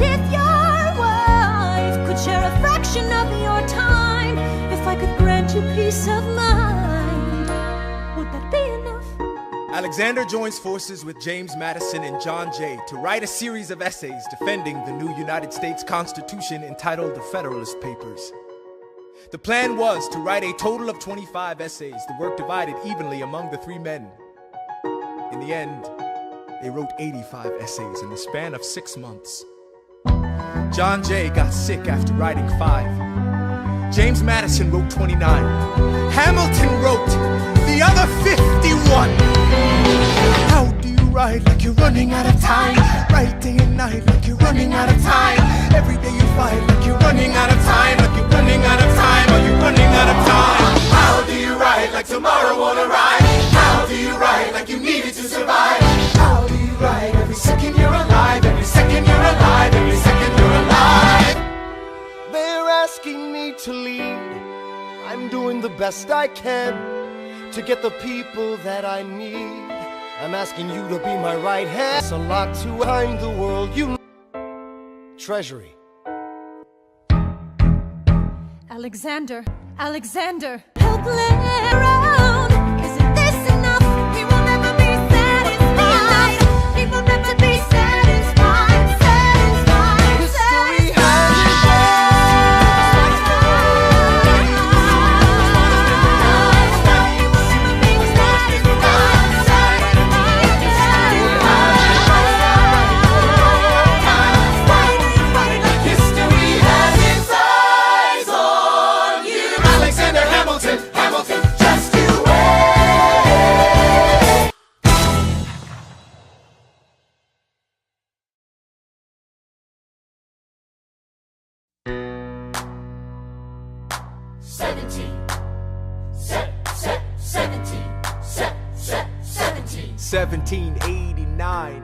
If your wife could share a fraction of your time, if I could grant you peace of mind, would that be enough? Alexander joins forces with James Madison and John Jay to write a series of essays defending the new United States Constitution entitled the Federalist Papers. The plan was to write a total of 25 essays, the work divided evenly among the three men. In the end, they wrote 85 essays in the span of 6 months. John Jay got sick after writing 5. James Madison wrote 29. Hamilton wrote the other 51. How do you write like you're running out of time? Write day and night like you're running out of time. Every day you fight like you're running out of time. Like you're running out of time. Are you running out of time? How do you write like tomorrow won't arrive? How do you write like you need it to survive? How do you write every second you're alive? Every second you're alive. Every second you're alive. They're asking me to lead. I'm doing the best I can to get the people that I need. I'm asking you to be my right hand. It's a lot to behind the world, you Treasury. Alexander, Alexander, help let around. Isn't this enough? He will never be satisfied. He will never be satisfied. Satisfied. History has its eyes on you. Alexander Hamilton, Hamilton, just you wait. 1789.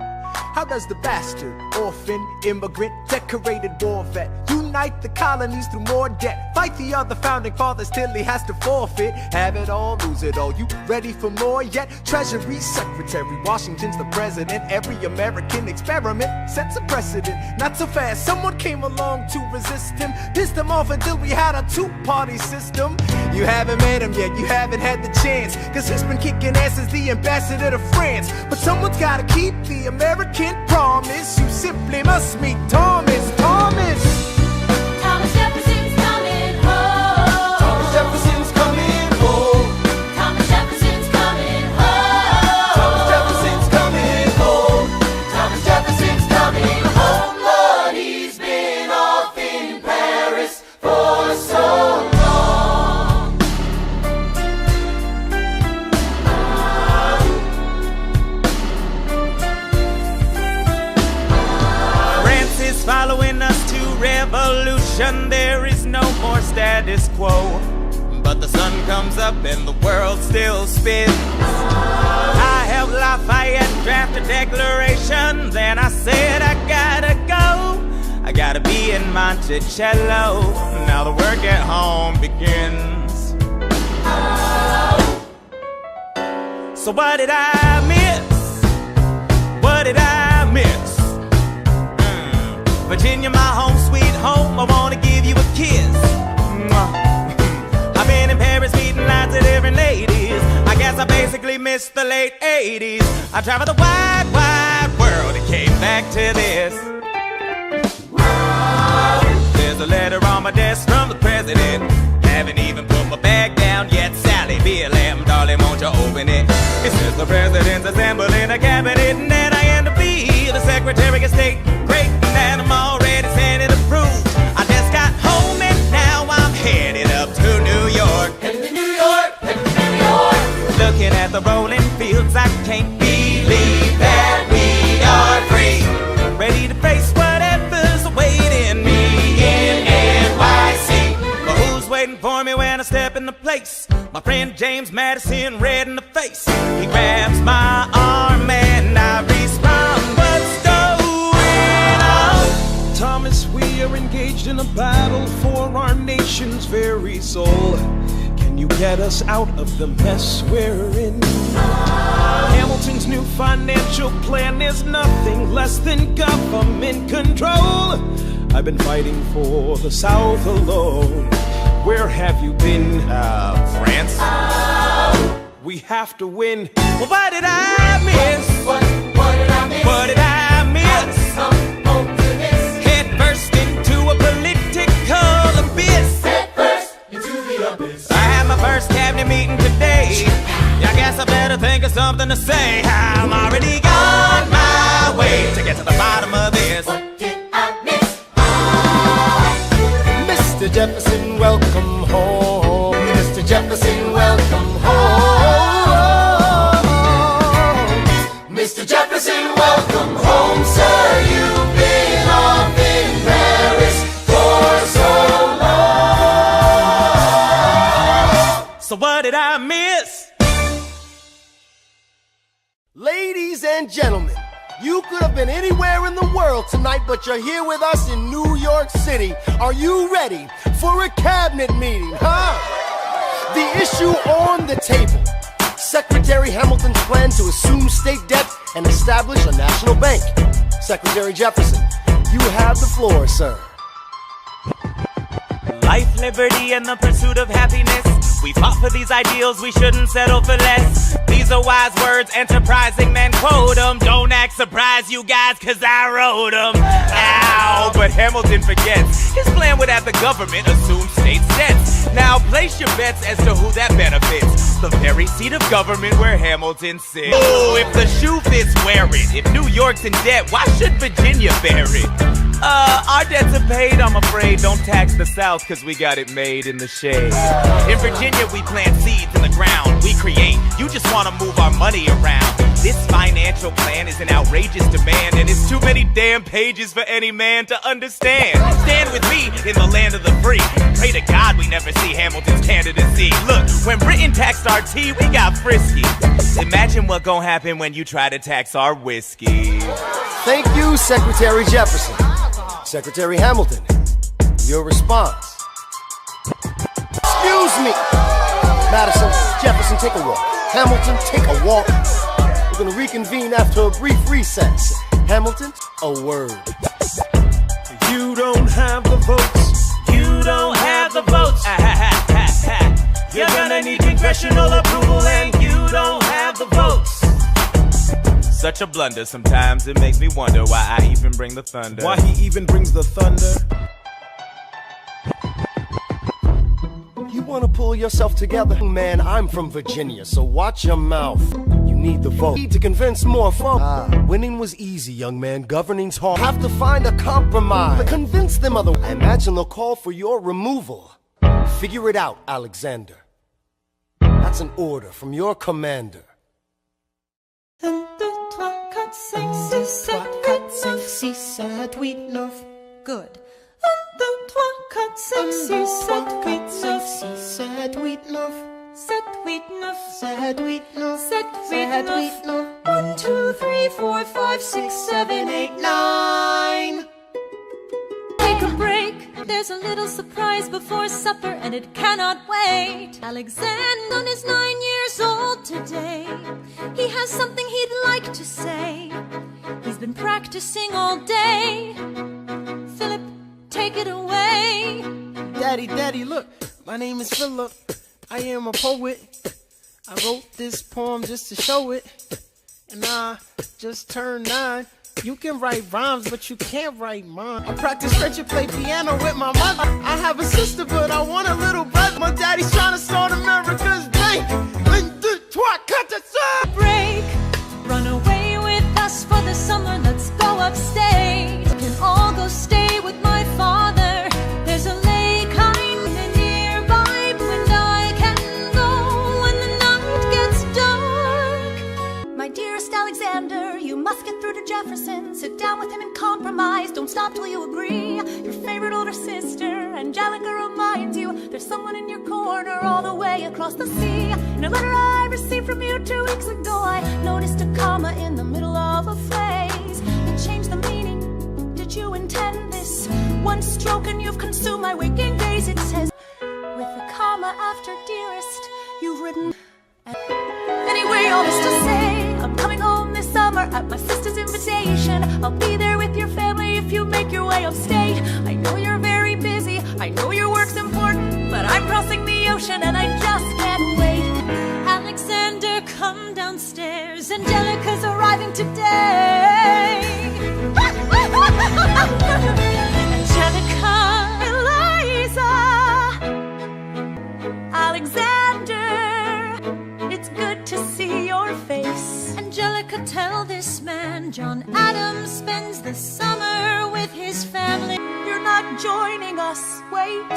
How does the bastard, orphan, immigrant, decorated war vet unite the colonies through more debt? Fight the other founding fathers till he has to forfeit. Have it all, lose it all. You ready for more yet? Treasury Secretary, Washington's the president. Every American experiment sets a precedent. Not so fast, someone came along to resist him. Pissed him off until we had a two-party system. You haven't met him yet, you haven't had the chance, cause he's been kicking ass as the ambassador to France. But someone's gotta keep the American promise. You simply must meet Thomas. Thomas Jefferson's coming home. Thomas Jefferson's coming home. Thomas Jefferson's coming home. Thomas Jefferson's coming home. Thomas Jefferson's coming home. Lord, he's been off in Paris for so long. France is following us to revolution. There is no more status quo. But the sun comes up and the world still spins. I helped Lafayette draft a declaration. Then I said I gotta go. I gotta be in Monticello. Now the work at home begins. So what did I miss? What did I miss? Virginia, my home sweet home, I wanna give you a kiss. I've been in Paris meeting lots of different ladies. I guess I basically missed the late 80s. I traveled the wide, wide world and came back to this. There's a letter on my desk from the president. Haven't even put my bag down yet. Sally, BLM, darling, won't you open it? It says the president's assembling a cabinet and that I am to be the Secretary of State. Great, and I'm already Senate approved. I just got home and now I'm headed up to New York. Headed to New York, headed to New York. Looking at the rolling fields, I can't believe that we are free. Ready to face whatever's awaiting me in NYC. But who's waiting for me when I step in the place? My friend James Madison, red in the face. He grabs my arm and I respond, what's going on? Thomas, we are engaged in a battle for our nation's very soul. Can you get us out of the mess we're in? Hamilton's new financial plan is nothing less than government control. I've been fighting for the South alone. Where have you been? France. We have to win. Well, what did I miss? What did I miss? What did I miss? Come home to this. Head first into a political abyss. Head first into the abyss. I had my first cabinet meeting today. I guess I better think of something to say. I'm already on my way to get to the bottom of this. What did I miss? Mr. Jefferson, welcome home. Mr. Jefferson, welcome home. Mr. Jefferson, welcome home, sir. You've been off in Paris for so long. So what did I miss? Ladies and gentlemen, you could have been anywhere in the world tonight, but you're here with us in New York City. Are you ready for a cabinet meeting, huh? The issue on the table: Secretary Hamilton's plan to assume state debt and establish a national bank. Secretary Jefferson, you have the floor, sir. Life, liberty, and the pursuit of happiness. We fought for these ideals, we shouldn't settle for less. These are wise words, enterprising men quote them. Don't act surprised, you guys, cause I wrote them. Ow, but Hamilton forgets his plan would have the government assume state debts. Now place your bets as to who that benefits. The very seat of government where Hamilton sits. Oh, if the shoe fits, wear it. If New York's in debt, why should Virginia bear it? Our debts are paid, I'm afraid. Don't tax the South, cause we got it made in the shade. In Virginia, we plant seeds in the ground. We create, you just wanna move our money around. This financial plan is an outrageous demand, and it's too many damn pages for any man to understand. Stand with me in the land of the free. Pray to God we never see Hamilton's candidacy. Look, when Britain taxed our tea, we got frisky. Imagine what gon' happen when you try to tax our whiskey. Thank you, Secretary Jefferson. Secretary Hamilton, your response. Excuse me. Madison, Jefferson, take a walk. Hamilton, take a walk. We're gonna reconvene after a brief recess. Hamilton, a word. You don't have the votes. You don't have the votes. You're gonna need congressional approval, and you don't have the votes. Such a blunder, sometimes it makes me wonder why I even bring the thunder. Why he even brings the thunder? You wanna pull yourself together? Man, I'm from Virginia, so watch your mouth. You need the vote. Need to convince more folks. Winning was easy, young man. Governing's hard. Have to find a compromise. But convince them otherwise. I imagine they'll call for your removal. Figure it out, Alexander. That's an order from your commander. 1, 2, 3, 4, 5, 6, 7, 8, 9. 6, 7, 8, 9. Good. 1, 2, 3, 4, 5, 6, 7, 8, 9. 6, 7, 8, 9. 7, 8, 9. 7, 8, 9. 7, 8, 9. 1, 2, 3, 4, 5, 6, 7, 8, 9. Take a break. There's a little surprise before supper, and it cannot wait. Alexander is 9 years old today. He has something he'd like to say. He's been practicing all day. Philip, take it away. Daddy, look, my name is Philip. I am a poet. I wrote this poem just to show it. And I just turned 9. You can write rhymes, but you can't write mine. I practice French and play piano with my mother. I have a sister, but I want a little brother. My daddy's trying to start America's bank. 1, 2, 3, 4, 5. Break. Run away with us for the summer. Let's go upstate. We can all go stay with my father. There's a lake kind nearby, and I can go when the night gets dark. My dearest Alexander, you must get through to Jefferson. Sit down with him and compromise. Don't stop till you agree. Your favorite older sister, Angelica, reminds you there's someone in your corner all the way across the sea. In a letter I received from you 2 weeks ago, I noticed a comma in the middle of a phrase. It changed the meaning. Did you intend this? One stroke and you've consumed my waking days. It says, with a comma after dearest, you've written. Anyway, all this to say, I'm coming home this summer at my sister's invitation. I'll be there with your family if you make your way upstate. I know you're very busy, I know your work's important, but I'm crossing the ocean and I just can't wait. Alexander Angelica's arriving today. Angelica, Eliza, Alexander, it's good to see your face. Angelica, tell this man John Adams spends the summer with his family. You're not joining us, wait.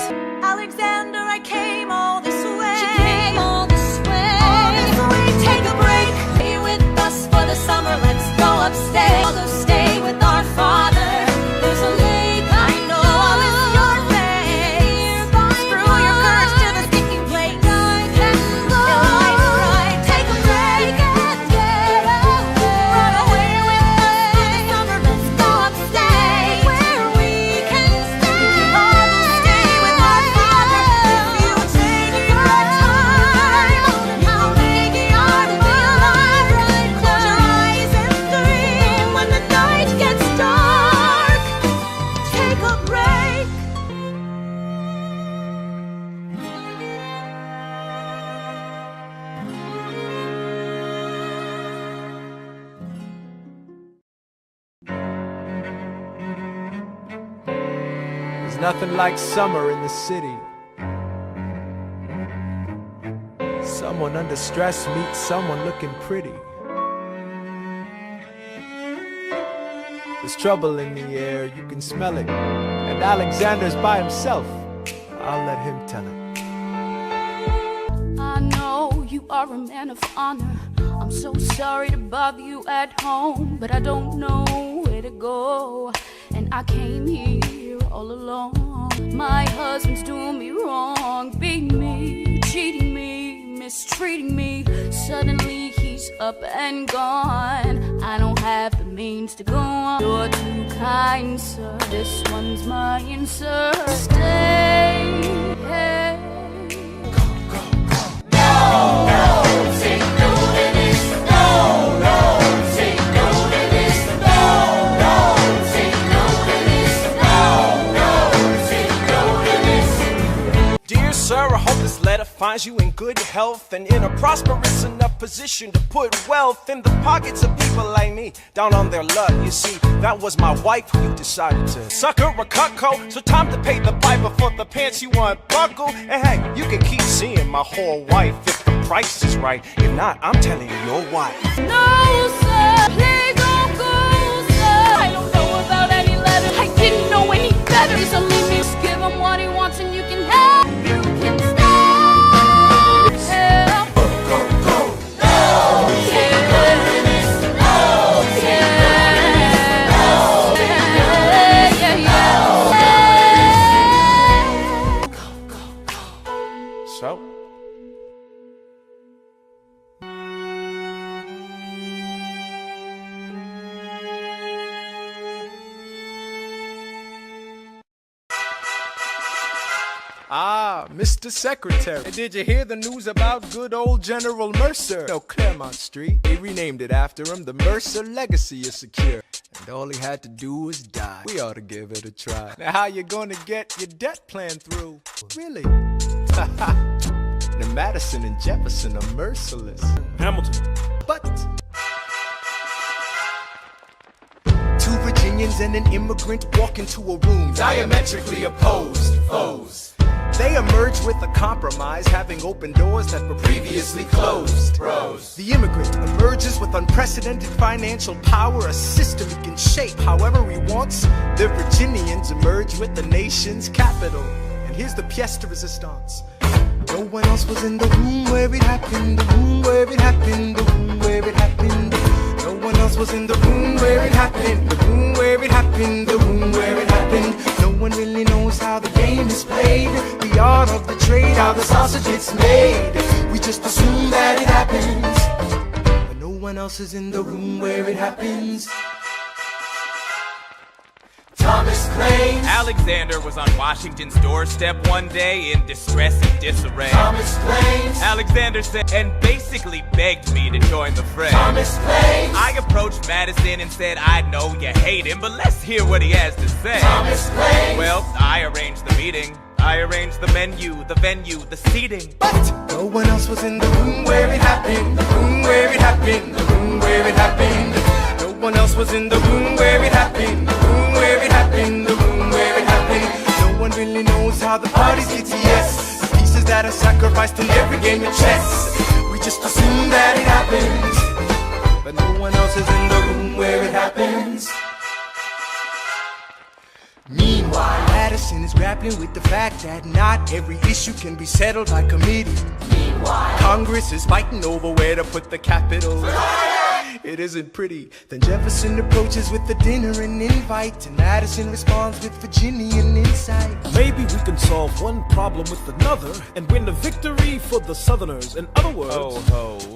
Alexander, I came all this way. She came all this way. All this way, take a break. Be with us for the summer, let's go upstate. I'll go stay with our father. There's a lake, I know, I'll miss your face. Screw your courage to the sticking plate. I can go. Right, take a break and get away. Run away with us for the summer, let's go upstate. Where we can stay. We can all stay with our father. If you take your time, how big you are to be alive. Right, close your eyes and dream. When the night gets dark, take a break. There's nothing like summer in the city. Someone under stress meets someone looking pretty. There's trouble in the air, you can smell it. And Alexander's by himself. I'll let him tell it. I know you are a man of honor. I'm so sorry to bother you at home, but I don't know where to go. And I came here all alone. My husband's doing me wrong, beating me, cheating me, mistreating me. Suddenly he's up and gone. I don't have the means to go on. You're too kind, sir. This one's mine, sir. Stay. Hey. Dear sir, I hope this letter finds you in good health and in a prosperous enough position to put wealth in the pockets of people like me, down on their luck. You see, that was my wife who you decided to sucker a cutco. So time to pay the piper for the pants you unbuckle. And hey, you can keep seeing my whole wife if the price is right. If not, I'm telling you, your wife. No, sir, please don't go, sir. I don't know about any letter. I didn't know any better. So leave me, just give him what he wants and you can have. You can stay. Help. Go, go, go. No. Yeah. No. Yeah. No. Yeah, yeah. Go, go, go. So? Ah, Mr. Secretary. Did you hear the news about good old General Mercer? No, Claremont Street. They renamed it after him. The Mercer legacy is secure. And all he had to do was die. We ought to give it a try. Now how you gonna get your debt plan through? Really? Now Madison and Jefferson are merciless. Hamilton. But two Virginians and an immigrant walk into a room diametrically opposed foes. They emerge with a compromise, having opened doors that were previously closed. Bros. The immigrant emerges with unprecedented financial power, a system he can shape however he wants. The Virginians emerge with the nation's capital. And here's the pièce de résistance. No one else was in the room where it happened, the room where it happened, the room where it happened. No one else was in the room where it happened, the room where it happened, the room where it happened. No one really knows how the game is played, the art of the trade, how the sausage gets made. We just assume that it happens, but no one else is in the room where it happens. Thomas claims Alexander was on Washington's doorstep one day in distress and disarray. Thomas claims Alexander said, and basically begged me to join the fray. Thomas claims I approached Madison and said, I know you hate him, but let's hear what he has to say. Thomas claims Well, I arranged the meeting. I arranged the menu, the venue, the seating. But no one else was in the room where it happened, the room where it happened, the room room where it happened. No one else was in the room where it happened. The room where it happened. The room where it happened. No one really knows how the parties get to yes. The pieces that are sacrificed in every game of chess. We just assume that it happens, but no one else is in the room where it happens. Meanwhile, Madison is grappling with the fact that not every issue can be settled by committee. Meanwhile, Congress is fighting over where to put the Capitol. It isn't pretty. Then Jefferson approaches with the dinner and invite, and Madison responds with Virginian insight. Maybe we can solve one problem with another and win a victory for the Southerners. In other words,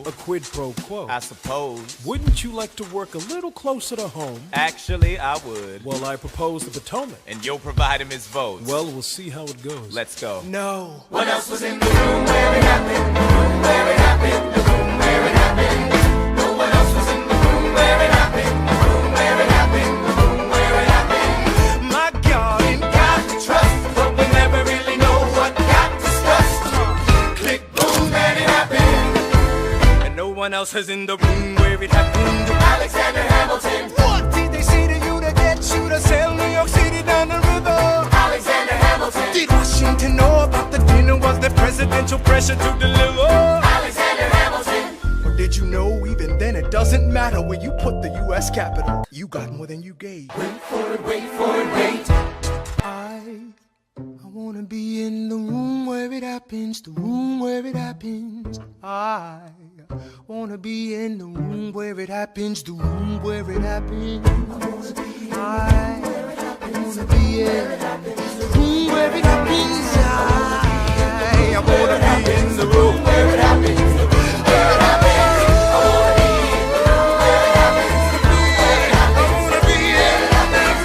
a quid pro quo. I suppose. Wouldn't you like to work a little closer to home? Actually, I would. Well, I propose the Potomac. And you'll provide him his votes. Well, we'll see how it goes. Let's go. No. What else was in the room where it happened? The room where it happened. The room where it happened. No one else was in the room where it happened. The room where it happened. The room where it happened. My God, in God we trust, but we never really know what got discussed. Click, boom, and it happened. And no one else was in the room where it happened. Alexander Hamilton. What did they say to you to get you to sail New York City down the river? Alexander Hamilton. Did Washington know about the dinner? Was there presidential pressure to deliver? Alexander Hamilton. Or did you know even then it doesn't matter where you put the U.S. Capitol? You got more than you gave. Wait for it, wait for it, wait. I wanna be in the room where it happens, the room where it happens. I wanna be in the room where it happens, the room where it happens. I wanna be in the room where it happens. I wanna be in the room where it happens, the room where it happens. I wanna be in the room where it happens. I wanna be in the room where it happens.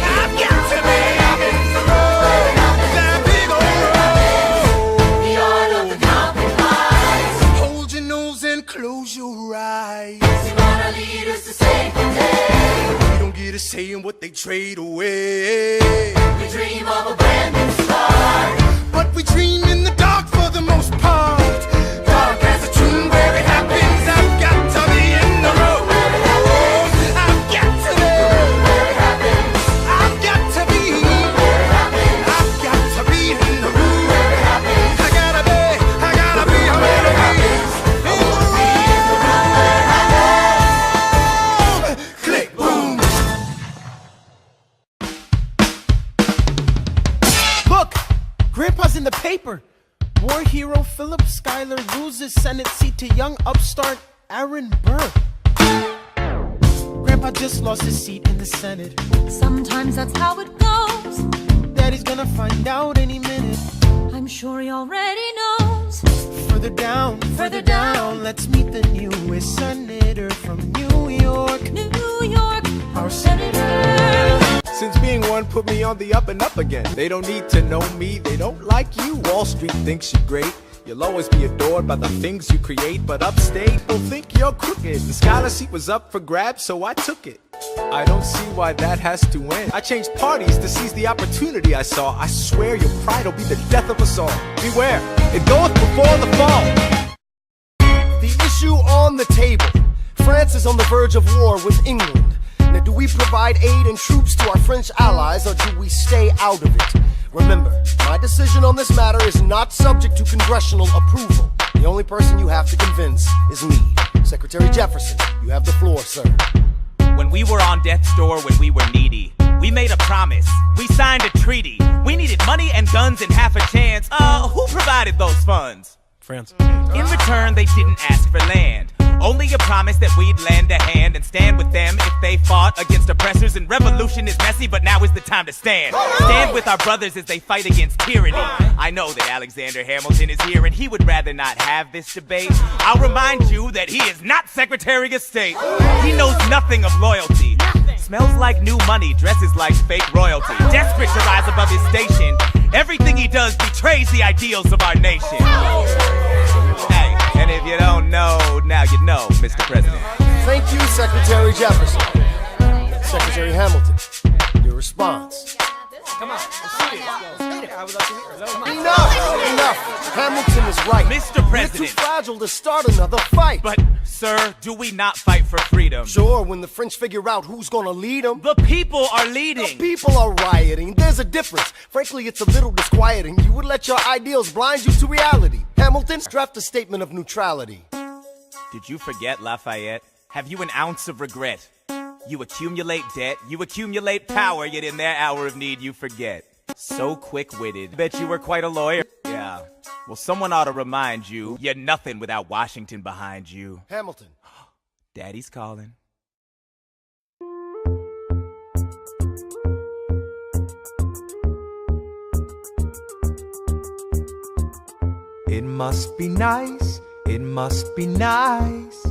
I've got to be in the room where it happens. That big old road. The art of the compromise. Hold your nose and close your eyes. They wanna lead us to save the day. We don't get a say in what they trade away. We dream of a brand new start, but we dream in the dark for the most part. Dark as a tomb where it happens. I've got to be in the room where it happens. I've got to be where it happens. I've got to be where it happens. I've got to be in the room where it happens. I gotta be where it happens. In the room where it happens. Click, boom. Look, Grandpa's in the paper. War hero Philip Schuyler loses Senate seat to young upstart Aaron Burr. Grandpa just lost his seat in the Senate. Sometimes that's how it goes. Daddy's gonna find out any minute. I'm sure he already knows. Further down, let's meet the newest senator from New York. New York, Our senator. Since being one put me on the up and up again. They don't need to know me, they don't like you. Wall Street thinks you're great. You'll always be adored by the things you create. But upstate will think you're crooked. The scholar seat was up for grabs, so I took it. I don't see why that has to end. I changed parties to seize the opportunity I saw. I swear your pride will be the death of us all. Beware, it goeth before the fall. The issue on the table. France is on the verge of war with England. Now, do we provide aid and troops to our French allies, or do we stay out of it? Remember, my decision on this matter is not subject to congressional approval. The only person you have to convince is me. Secretary Jefferson, you have the floor, sir. When we were on death's door, when we were needy, we made a promise. We signed a treaty. We needed money and guns and half a chance. Who provided those funds? France. In return, they didn't ask for land. Only a promise that we'd lend a hand and stand with them if they fought against oppressors. And revolution is messy, but now is the time to stand. Stand with our brothers as they fight against tyranny. I know that Alexander Hamilton is here and he would rather not have this debate. I'll remind you that he is not Secretary of State. He knows nothing of loyalty. Smells like new money, dresses like fake royalty. Desperate to rise above his station. Everything he does betrays the ideals of our nation. Hey, and if you don't know, now you know, Mr. President. Thank you, Secretary Jefferson. Secretary Hamilton, your response. Come on, let's see it. Enough! Hamilton is right. Mr. President. We're too fragile to start another fight. But Sir, do we not fight for freedom? Sure, when the French figure out who's gonna lead them. The people are leading. The people are rioting, there's a difference. Frankly, it's a little disquieting. You would let your ideals blind you to reality. Hamilton, draft a statement of neutrality. Did you forget, Lafayette? Have you an ounce of regret? You accumulate debt, you accumulate power, yet in their hour of need you forget. So quick-witted. Bet you were quite a lawyer. Yeah. Well, someone ought to remind you, you're nothing without Washington behind you. Hamilton. Daddy's calling. It must be nice, it must be nice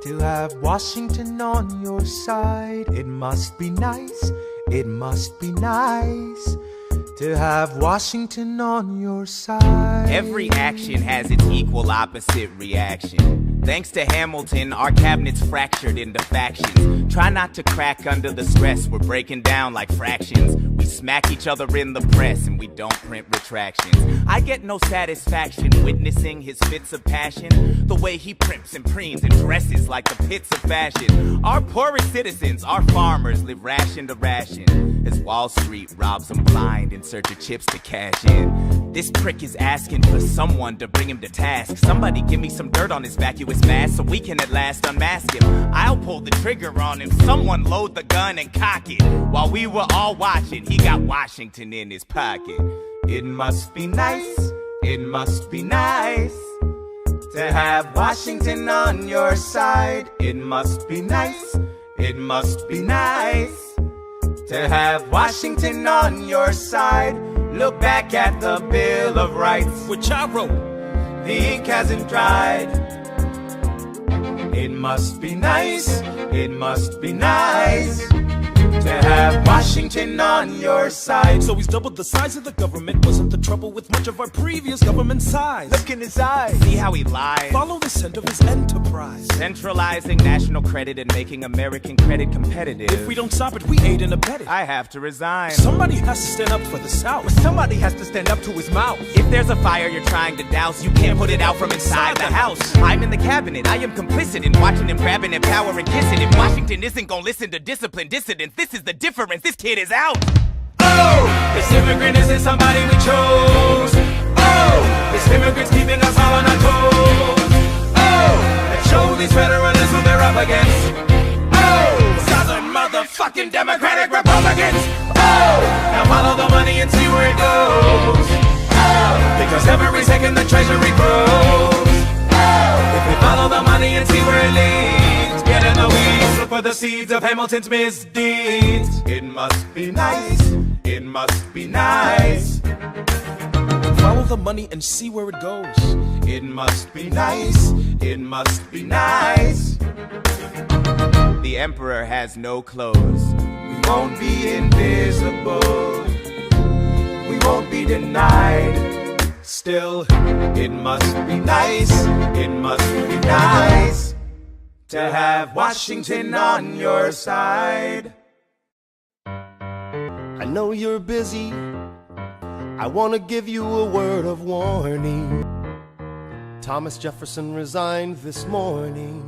to have Washington on your side. It must be nice, it must be nice to have Washington on your side. Every action has its equal opposite reaction. Thanks to Hamilton, our cabinet's fractured into factions. Try not to crack under the stress, we're breaking down like fractions. We smack each other in the press and we don't print retractions. I get no satisfaction witnessing his fits of passion. The way he primps and preens and dresses like the pits of fashion. Our poorest citizens, our farmers, live ration to ration as Wall Street robs them blind in search of chips to cash in. This prick is asking for someone to bring him to task. Somebody give me some dirt on his vacuous mask so we can at last unmask him. I'll pull the trigger on him, someone load the gun and cock it. While we were all watching, he got Washington in his pocket. It must be nice, it must be nice to have Washington on your side. It must be nice, it must be nice to have Washington on your side. Look back at the Bill of Rights, which I wrote. The ink hasn't dried. It must be nice, it must be nice to have Washington on your side. So he's doubled the size of the government. Wasn't the trouble with much of our previous government size? Look in his eyes, see how he lies. Follow the scent of his enterprise. Centralizing national credit and making American credit competitive. If we don't stop it, we aid and abet it. I have to resign. Somebody has to stand up for the South. Well, somebody has to stand up to his mouth. If there's a fire you're trying to douse, you can't put it out from inside the house. I'm in the cabinet, I am complicit in watching him grabbing at power and kissing. If Washington isn't gonna listen to disciplined dissidents, this is the difference. This kid is out. Oh, this immigrant isn't somebody we chose. Oh, this immigrant's keeping us all on our toes. Oh, let's show these federalists who they're up against. Oh, Southern motherfucking Democratic Republicans. Oh, now follow the money and see where it goes. Oh, because every second the treasury grows. Oh, if we follow the money and see where it leads, get in the weeds, look for the seeds of Hamilton's misdeeds. It must be nice, it must be nice. Follow the money and see where it goes. It must be nice, it must be nice. The emperor has no clothes. We won't be invisible, we won't be denied. Still, it must be nice, it must be nice to have Washington on your side. I know you're busy, I want to give you a word of warning. Thomas Jefferson resigned this morning.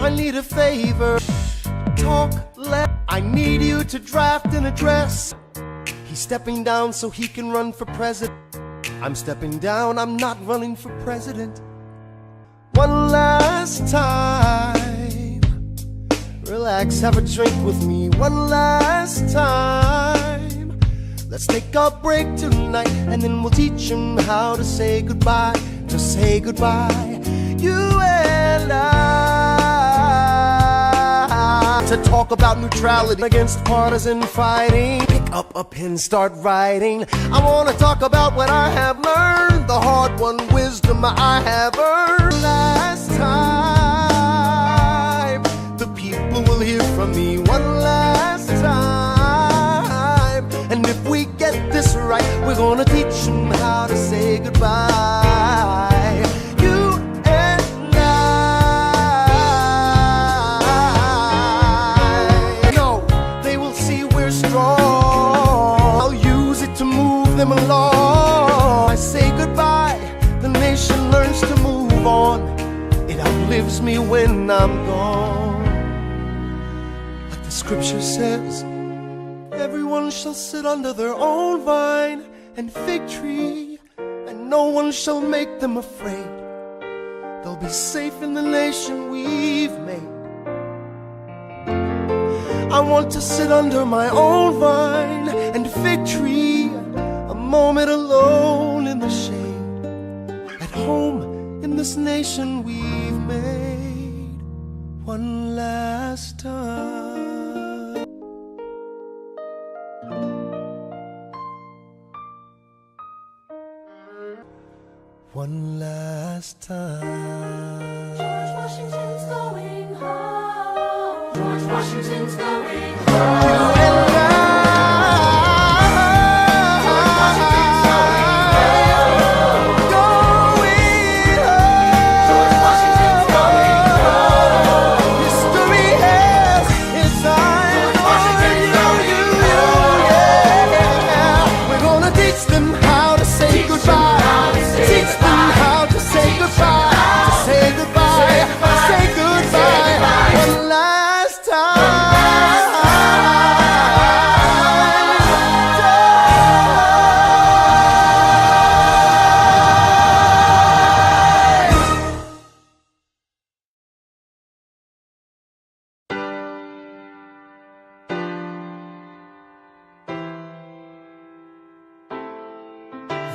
I need a favor, talk less. I need you to draft an address. He's stepping down so he can run for president. I'm stepping down, I'm not running for president. One last time, relax, have a drink with me. One last time, let's take a break tonight, and then we'll teach him how to say goodbye. To say goodbye, you and I. To talk about neutrality against partisan fighting. Pick up a pen, start writing. I want to talk about what I have learned, the hard-won wisdom I have earned. Last time, the people will hear from me one last time. And if we get this right, we're gonna teach them how to say goodbye. You and I. No, they will see we're strong. I'll use it to move them along. I say goodbye, the nation learns to move on. It outlives outlives me when I'm gone. Like the scripture says, everyone shall sit under their own vine and fig tree, and no one shall make them afraid. They'll be safe in the nation we've made. I want to sit under my own vine and fig tree, a moment alone in the shade, at home in this nation we've made, one last time. One last time. George Washington's going home. George Washington's going home. You and I.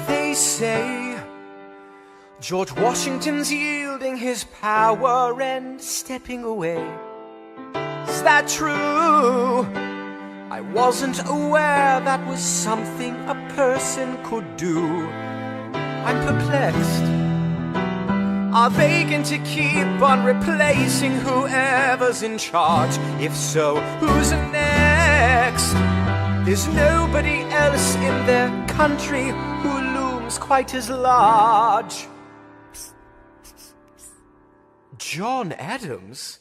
They say George Washington's yielding his power and stepping away. Is that true? I wasn't aware that was something a person could do. I'm perplexed. Are they going to keep on replacing whoever's in charge? If so, who's next? There's nobody else in their country who looms quite as large. John Adams?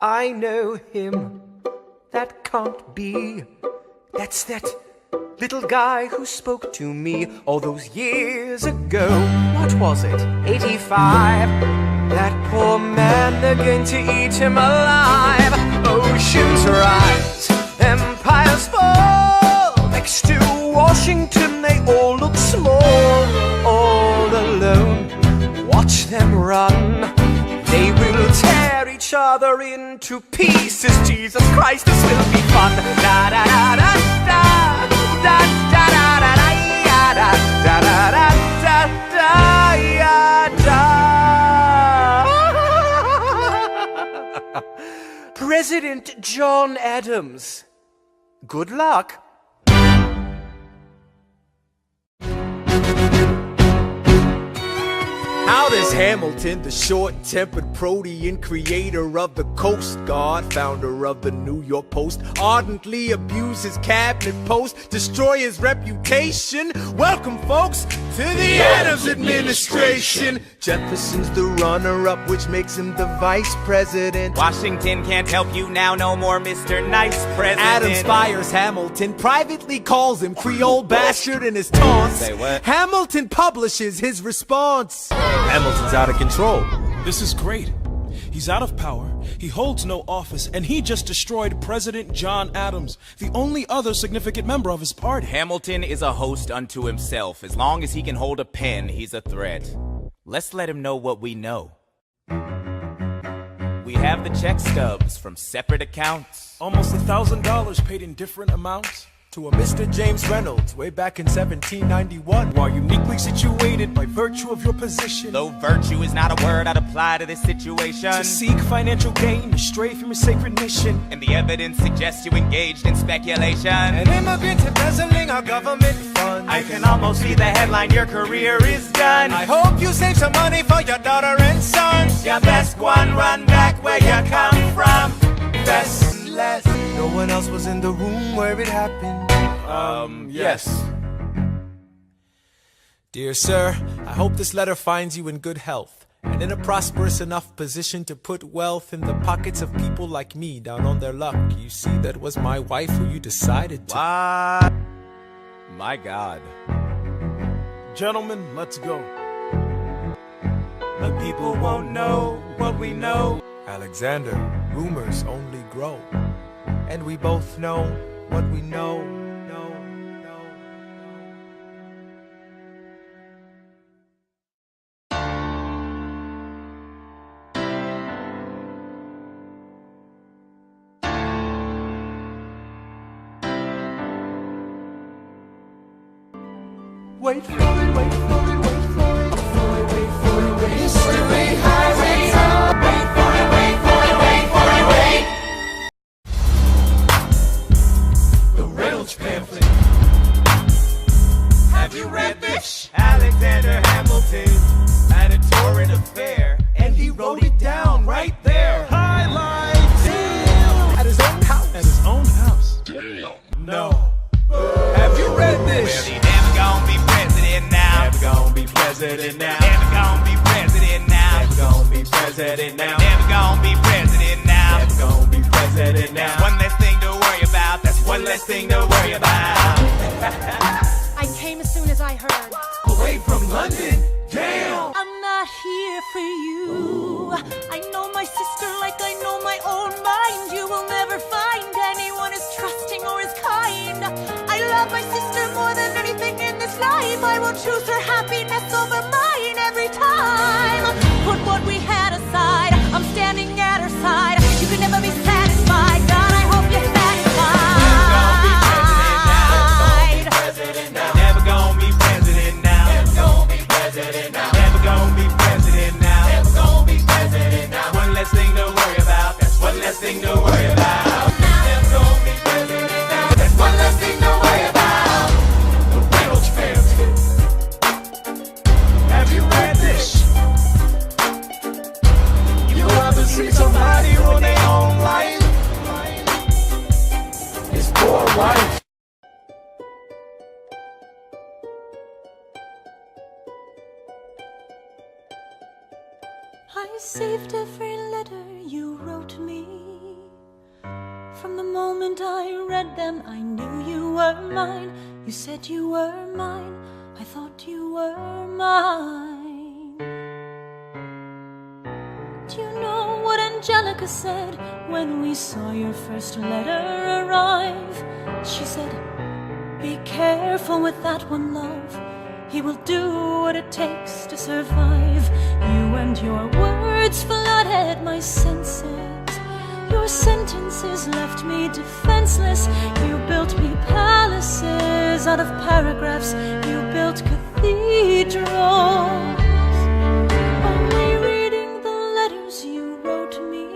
I know him. That can't be. That's that little guy who spoke to me all those years ago. What was it? 85. That poor man, they're going to eat him alive. Oceans rise, empires fall. Next to Washington, they all look small. All alone, watch them run. They will tear each other into pieces. Jesus Christ, this will be fun. Da da da da da da da da da da da da da da. President John Adams. Good luck. How does Hamilton, the short-tempered protean creator of the Coast Guard, founder of the New York Post, ardently abuse his cabinet post, destroy his reputation? Welcome, folks, to the Adams administration. Jefferson's the runner-up, which makes him the vice president. Washington can't help you now, no more Mr. Nice President. Adams fires Hamilton, privately calls him Creole bastard in his taunts. Say what? Hamilton publishes his response. Hamilton's out of control. This is great. He's out of power, he holds no office, and he just destroyed President John Adams, the only other significant member of his party. Hamilton is a host unto himself. As long as he can hold a pen, he's a threat. Let's let him know what we know. We have the check stubs from separate accounts. Almost $1,000 paid in different amounts. To a Mr. James Reynolds, way back in 1791. You are uniquely situated by virtue of your position. Though virtue is not a word I'd apply to this situation. To seek financial gain, you stray from your sacred mission. And the evidence suggests you engaged in speculation. An immigrant embezzling our government funds. I can almost see the headline, your career is done. I hope you save some money for your daughter and sons. You best one run back where you come from. Best less. No one else was in the room where it happened. Yes. Dear sir, I hope this letter finds you in good health and in a prosperous enough position to put wealth in the pockets of people like me down on their luck. You see, that was my wife who you decided to. What? My God. Gentlemen, let's go. but people won't know what we know. Alexander, rumors only grow, and we both know what we know. Wait for it, wait for it, wait for it, wait for it, wait. History highway, wait for it, wait for it, wait for it, wait. The Reynolds pamphlet. Have you read this? Alexander Hamilton had a torrid affair, and he wrote it down right there. Highlights At his own house. at his own house. No. Have you read this? Well, he never gonna be president now. Never gonna be president now. Never gonna be president now. Never gonna be president now. Never gonna be president now. Never gonna be president now. One less thing to worry about. That's one less thing to worry about. I came as soon as I heard. Away from London. Damn. I'm not here for you. I know my sister like I know my own mind. You will never find anyone as trusting or as kind. I love my sister more than anything in this life. I will choose her happiness over mine every time. Put what we had aside. I'm standing at her side. You can never be satisfied. God, I hope you're satisfied. Never gonna be president now. Never gonna be president now. Never gonna be president now. Never gonna be president now. One less thing to worry about. That's one less thing to worry about. Never gonna be president now. That's one less thing to worry about. The Reynolds family. Have you read this? You ever see somebody ruin their own life? His poor wife. I saved every letter you wrote me. From the moment I read them, I knew you were mine. You said you were mine. I thought you were mine. Do you know what Angelica said when we saw your first letter arrive? She said, be careful with that one, love. He will do what it takes to survive. You and your words flooded my senses. Your sentences left me defenseless. You built me palaces out of paragraphs. You built cathedrals. Only reading the letters you wrote me,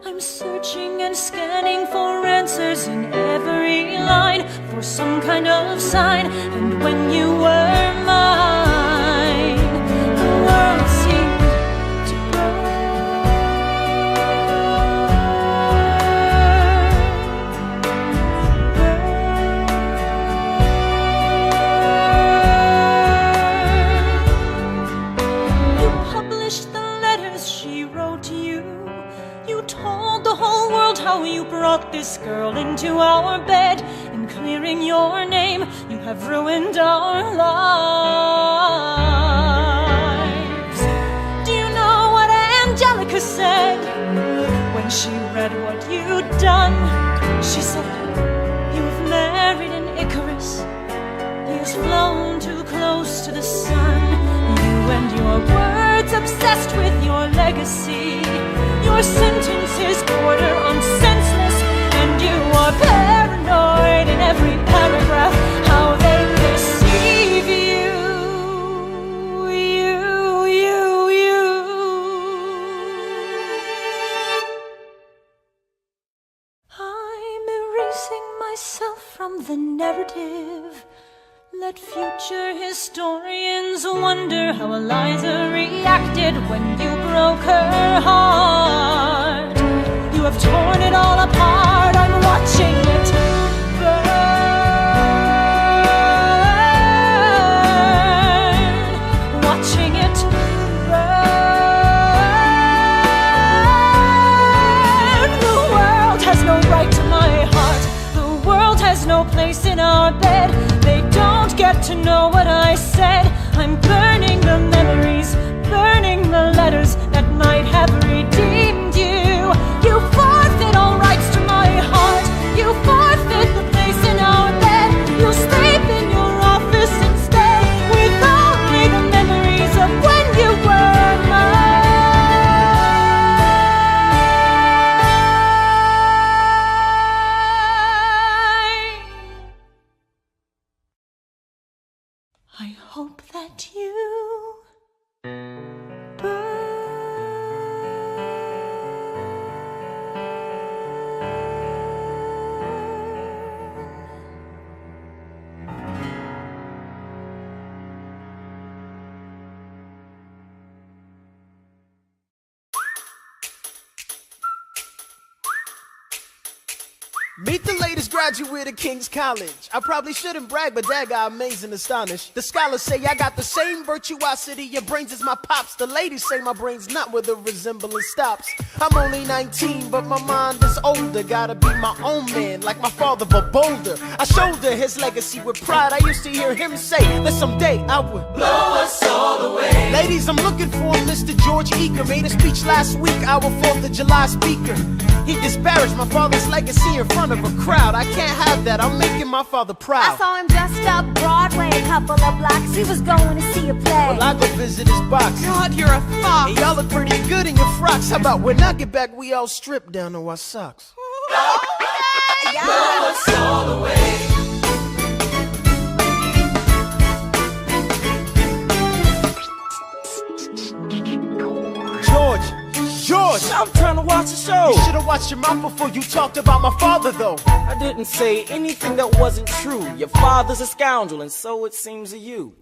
I'm searching and scanning for answers in every line, for some kind of sign. And when you were mine, the world seemed to burn. You published the letters she wrote you. You told the whole world how you brought this girl into our bed. In clearing your name, you have ruined our lives. Do you know what Angelica said when she read what you'd done? She said, you have married an Icarus. He has flown too close to the sun. You and your words obsessed with your legacy. Your sentences border on senseless, and you are paranoid in every paragraph. How they perceive you, you. I'm erasing myself from the narrative. Let future historians wonder how Eliza reacted when you broke her heart. You have torn it all apart. I'm watching it burn. Watching it burn. The world has no right to my heart. The world has no place in our bed. They don't get to know what I said. I'm burning the memories, burning the I hope that you Meet the latest graduate of King's College. I probably shouldn't brag, but Dad got amazed and astonished. The scholars say I got the same virtuosity. Your brains is my pops. The ladies say my brain's not where the resemblance stops. I'm only 19, but my mind is older. Gotta be my own man, like my father, but bolder. I shoulder his legacy with pride. I used to hear him say that someday I would blow us all away. Ladies, I'm looking for Mr. George Eaker. Made a speech last week, our 4th of July speaker. He disparaged my father's legacy in front of a crowd. I can't have that, I'm making my father proud. I saw him just up Broadway, a couple of blocks. He was going to see a play. Well, I go visit his box. God, you're a fox. And y'all look pretty good in your frocks. How about when I get back, we all strip down to our socks? Blow us all away. George! I'm trying to watch the show. You should've watched your mouth before you talked about my father, though. I didn't say anything that wasn't true. Your father's a scoundrel, and so it seems to you.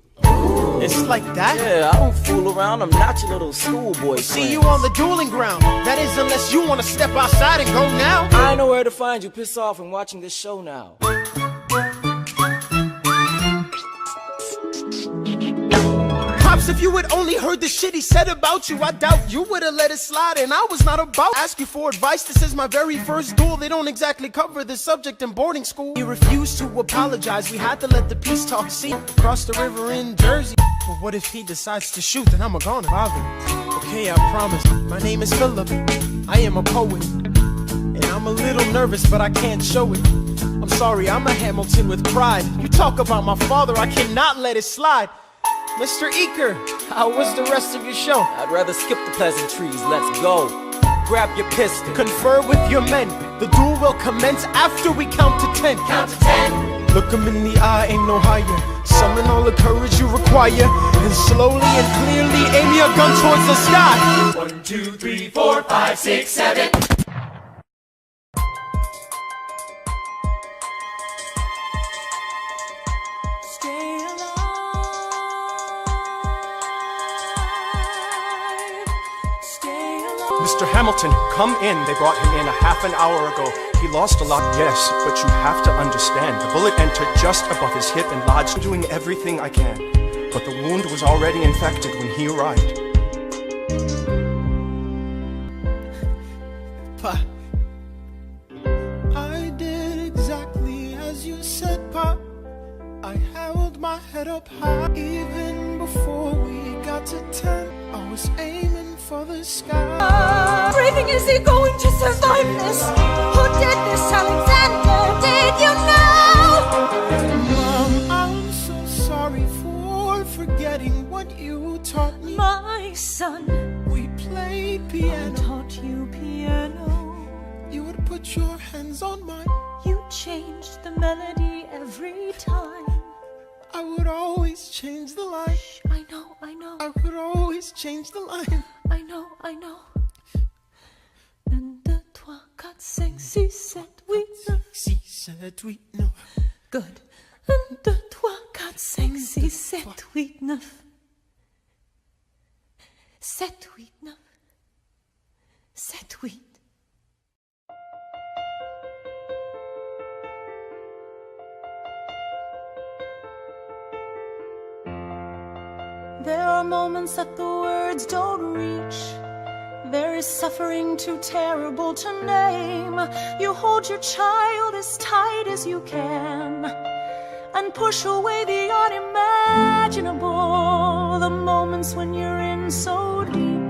It's like that? Yeah, I don't fool around. I'm not your little schoolboy. See you on the dueling ground. That is, unless you want to step outside and go now. I know where to find you. Piss off and watching this show now. Pops, if you had only heard the shit he said about you, I doubt you would've let it slide. And I was not about to ask you for advice. This is my very first duel. They don't exactly cover this subject in boarding school. He refused to apologize. We had to let the peace talk see across the river in Jersey. But what if he decides to shoot? Then I'm a gonna bother. Okay, I promise. My name is Philip. I am a poet. And I'm a little nervous, but I can't show it. I'm sorry, I'm a Hamilton with pride. You talk about my father, I cannot let it slide. Mr. Eaker, how was the rest of your show? I'd rather skip the pleasantries. Let's go. Grab your pistol. Confer with your men. The duel will commence after we count to 10. Count to 10. Look 'em in the eye, ain't no higher. Summon all the courage you require. And slowly and clearly aim your gun towards the sky. 1, 2, 3, 4, 5, 6, 7. Mr. Hamilton, come in. They brought him in a half an hour ago. He lost a lot, yes, but you have to understand. The bullet entered just above his hip and lodged, doing everything I can. But the wound was already infected when he arrived. Pa, I did exactly as you said, Pa. I held my head up high. Even before we got to 10, I was aiming for the sky. Breathing, is he going to survive this? Who did this, Alexander? Did you know? Mom, I'm so sorry for forgetting what you taught me. My son, We played I piano. taught you piano. You would put your hands on mine. You changed the melody every time. I would always change the line. Shh, I know, I know. I would always change the line. I know, I know. 1, 2, 3, 4, 5, 6, 7, 8, 9. 6, 7, 8, 9. Good. 1, 2, 3, 4, 5, 6, 7, 8, 9. 7, 8, 9. 7, 8. There are moments that the words don't reach. There is suffering too terrible to name. You hold your child as tight as you can and push away the unimaginable. The moments when you're in so deep,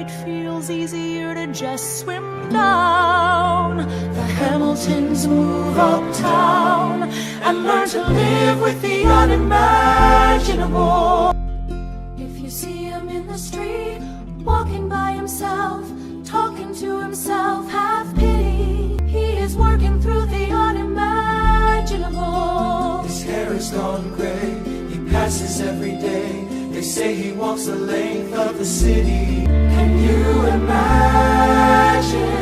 it feels easier to just swim down. The Hamiltons move uptown and learn to live with the unimaginable. If you see him in the street, walking by himself, talking to himself, have pity. He is working through the unimaginable. His hair is gone gray. He passes every day. They say he walks the length of the city. Can you imagine?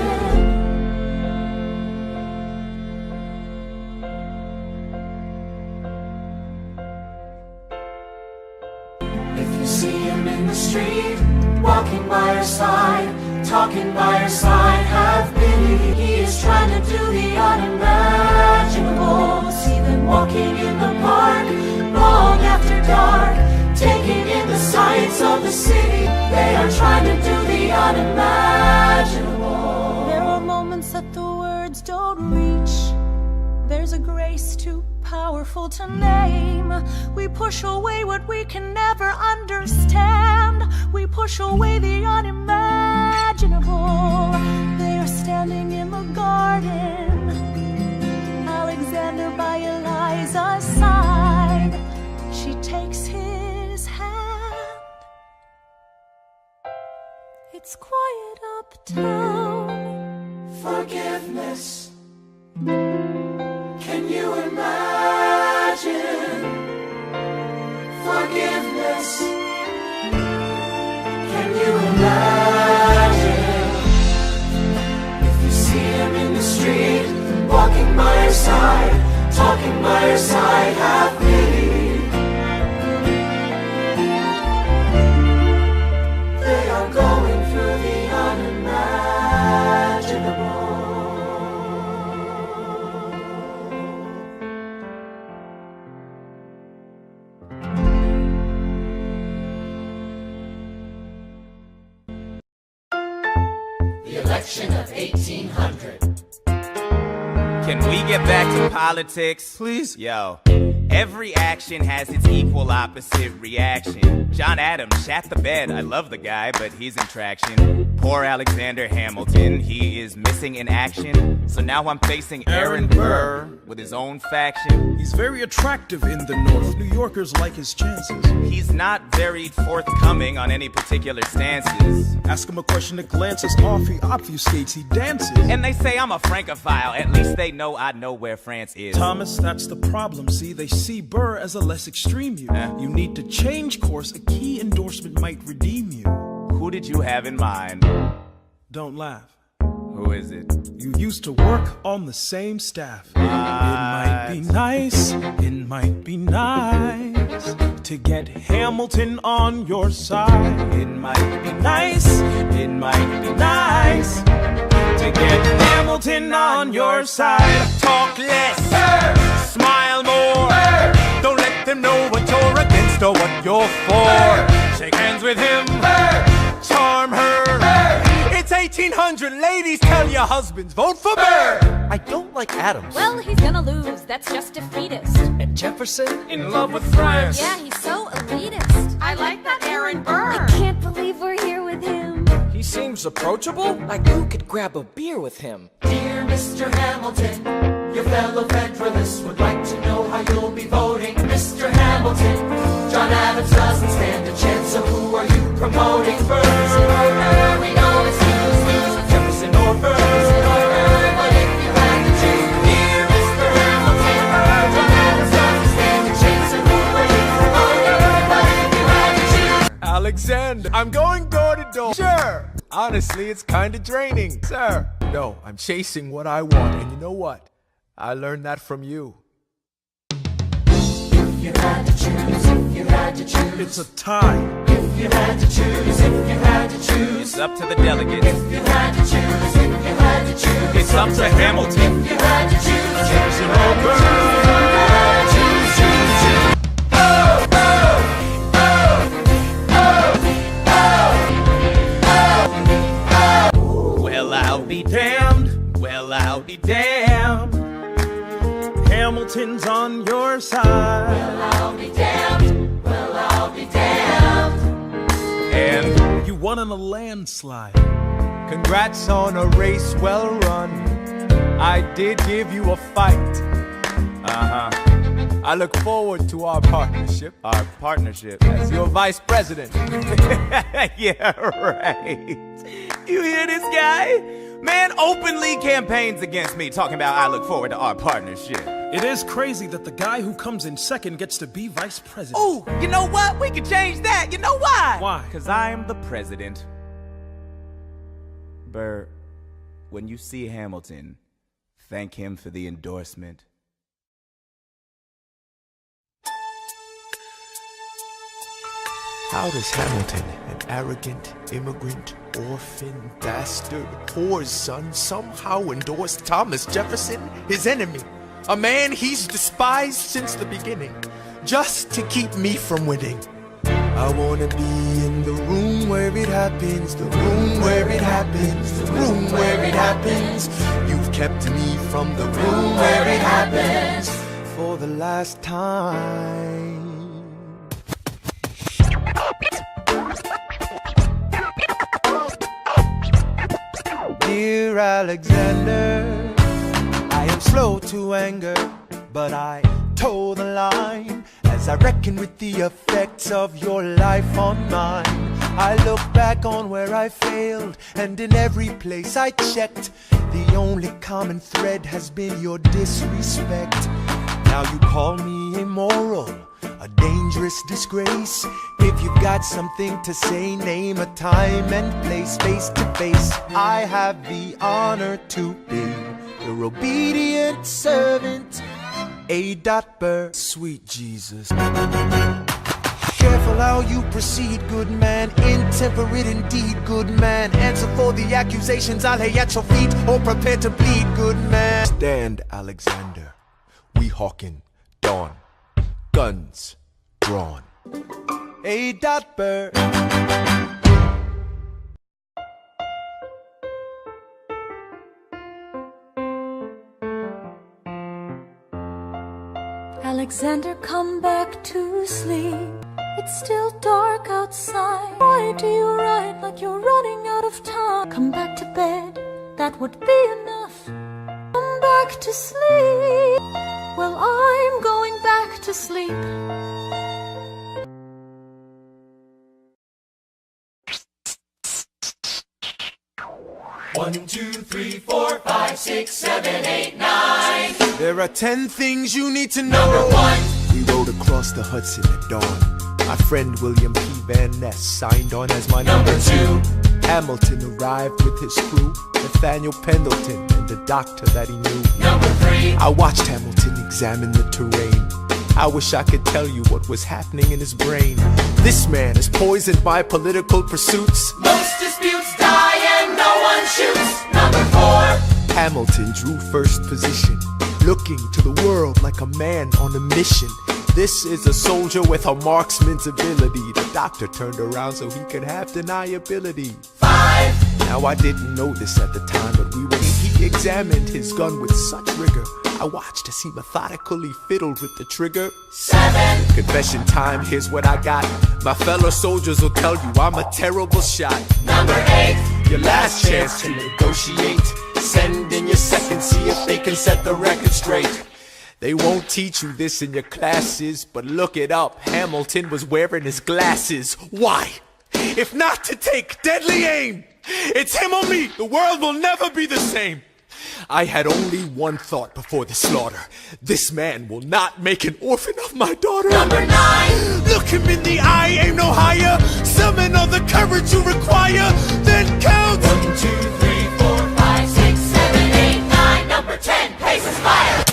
If you see him in the street, walking by your side, talking by your side, have pity. He is trying to do the unimaginable. See them walking in the park, long after dark, taking in the sights of the city. They are trying to do the unimaginable. There are moments that the words don't reach. There's a grace too powerful to name. We push away what we can never understand. We push away the unimaginable. They are standing in the garden, Alexander by Eliza's side. She takes his hand. It's quiet uptown. Forgiveness. Can you imagine? Forgiveness. Can you imagine? If you see him in the street, walking by your side, talking by your side, have pity. They are going through the unimaginable. Election of 1800. Can we get back to politics? Please? Yo, every action has its equal opposite reaction. John Adams shat the bed. I love the guy, but he's in traction. Poor Alexander Hamilton, he is missing in action. So now I'm facing Aaron Burr with his own faction. He's very attractive in the North. New Yorkers like his chances. He's not very forthcoming on any particular stances. Ask him a question that glances off, he obfuscates, he dances. And they say I'm a Francophile, at least they know I know where France is. Thomas, that's the problem, see, they see Burr as a less extreme you. You need to change course, a key endorsement might redeem you. Who did you have in mind? Don't laugh. Who is it? You used to work on the same staff. It might be nice, it might be nice to get Hamilton on your side. It might be nice, it might be nice to get Hamilton on your side. Talk less, smile more. Don't let them know what you're against or what you're for. Shake hands with him, charm her. It's 1800, ladies, tell your husbands, vote for Burr. I don't like Adams. Well, he's gonna lose, that's just defeatist. And Jefferson? In love with France. Yeah, he's so elitist. I like that Aaron Burr. I can't believe we're here with him. He seems approachable. Like who could grab a beer with him? Dear Mr. Hamilton, your fellow Federalists would like to know how you'll be voting. Mr. Hamilton, John Adams doesn't stand a chance, so who are you promoting? Burr, we know it's Jefferson or Burr, but if you had to choose, dear Mr. Hamilton, John Adams doesn't stand a chance, so who are you promoting? But if you had to choose, Alexander, I'm going door to door. Sure. Honestly, it's kinda draining, sir. No, I'm chasing what I want, and you know what? I learned that from you. if you had to choose, if you had to choose, It's a tie. if you had to choose, if you had to choose, It's up to the delegates. if you had to choose, if you had to choose, It's up to Hamilton. if you had to choose, Jefferson or Burr. Well, I'll be damned. Well, I'll be damned. Hamilton's on your side. I'll be damned, well, I'll be damned. And You won on a landslide. Congrats on a race well run. I did give you a fight. I look forward to our partnership. our partnership. As your vice president. Yeah, right. You hear this guy? Man openly campaigns against me, talking about I look forward to our partnership. It is crazy that the guy who comes in second gets to be vice president. Ooh, you know what? We could change that. You know why? Why? Because I am the president. Burr, when you see Hamilton, thank him for the endorsement. How does Hamilton, an arrogant, immigrant, orphan, bastard, whore's son, somehow endorse Thomas Jefferson, his enemy? A man he's despised since the beginning, just to keep me from winning. I wanna be in the room where it happens, the room where it happens, the room where it happens. You've kept me from the room where it happens for the last time. Dear Alexander, I am slow to anger, but I toe the line as I reckon with the effects of your life on mine. I look back on where I failed, and in every place I checked, the only common thread has been your disrespect. Now you call me immoral, a dangerous disgrace. If you've got something to say, name a time and place. Face to face, I have the honor to be your obedient servant, A. Burr. Sweet Jesus, careful how you proceed, good man. Intemperate indeed, good man. Answer for the accusations I lay at your feet, or prepare to bleed, good man. Stand, Alexander, we hawking dawn, guns drawn. A. Burr. Alexander, come back to sleep. It's still dark outside. Why do you ride like you're running out of time? Come back to bed, that would be enough. Come back to sleep. Well, I'm going back to sleep. One, two, three, four, 5, 6, 7, 8, 9. There are 10 things you need to know. Number 1. We rode across the Hudson at dawn. My friend William P. Van Ness signed on as my Number 2. Hamilton arrived with his crew, Nathaniel Pendleton and the doctor that he knew. Number 3. I watched Hamilton examine the terrain. I wish I could tell you what was happening in his brain. This man has poisoned my political pursuits. Most disputes die and no one shoots. Number 4. Hamilton drew first position, looking to the world like a man on a mission. This is a soldier with a marksman's ability. The doctor turned around so he could have deniability. 5. Now I didn't know this at the time, but he examined his gun with such rigor. I watched as he methodically fiddled with the trigger. 7. Confession time, here's what I got. My fellow soldiers will tell you I'm a terrible shot. Number 8. Your last chance to negotiate. Send in your second, see if they can set the record straight. They won't teach you this in your classes, but look it up. Hamilton was wearing his glasses. Why? If not to take deadly aim. It's him or me. The world will never be the same. I had only one thought before the slaughter. This man will not make an orphan of my daughter. Number 9. Look him in the eye, aim no higher. Summon all the courage you require. Then count. 1, 2, 3, 4, 5, 6, 7, 8, 9. Number 10. Paces fire.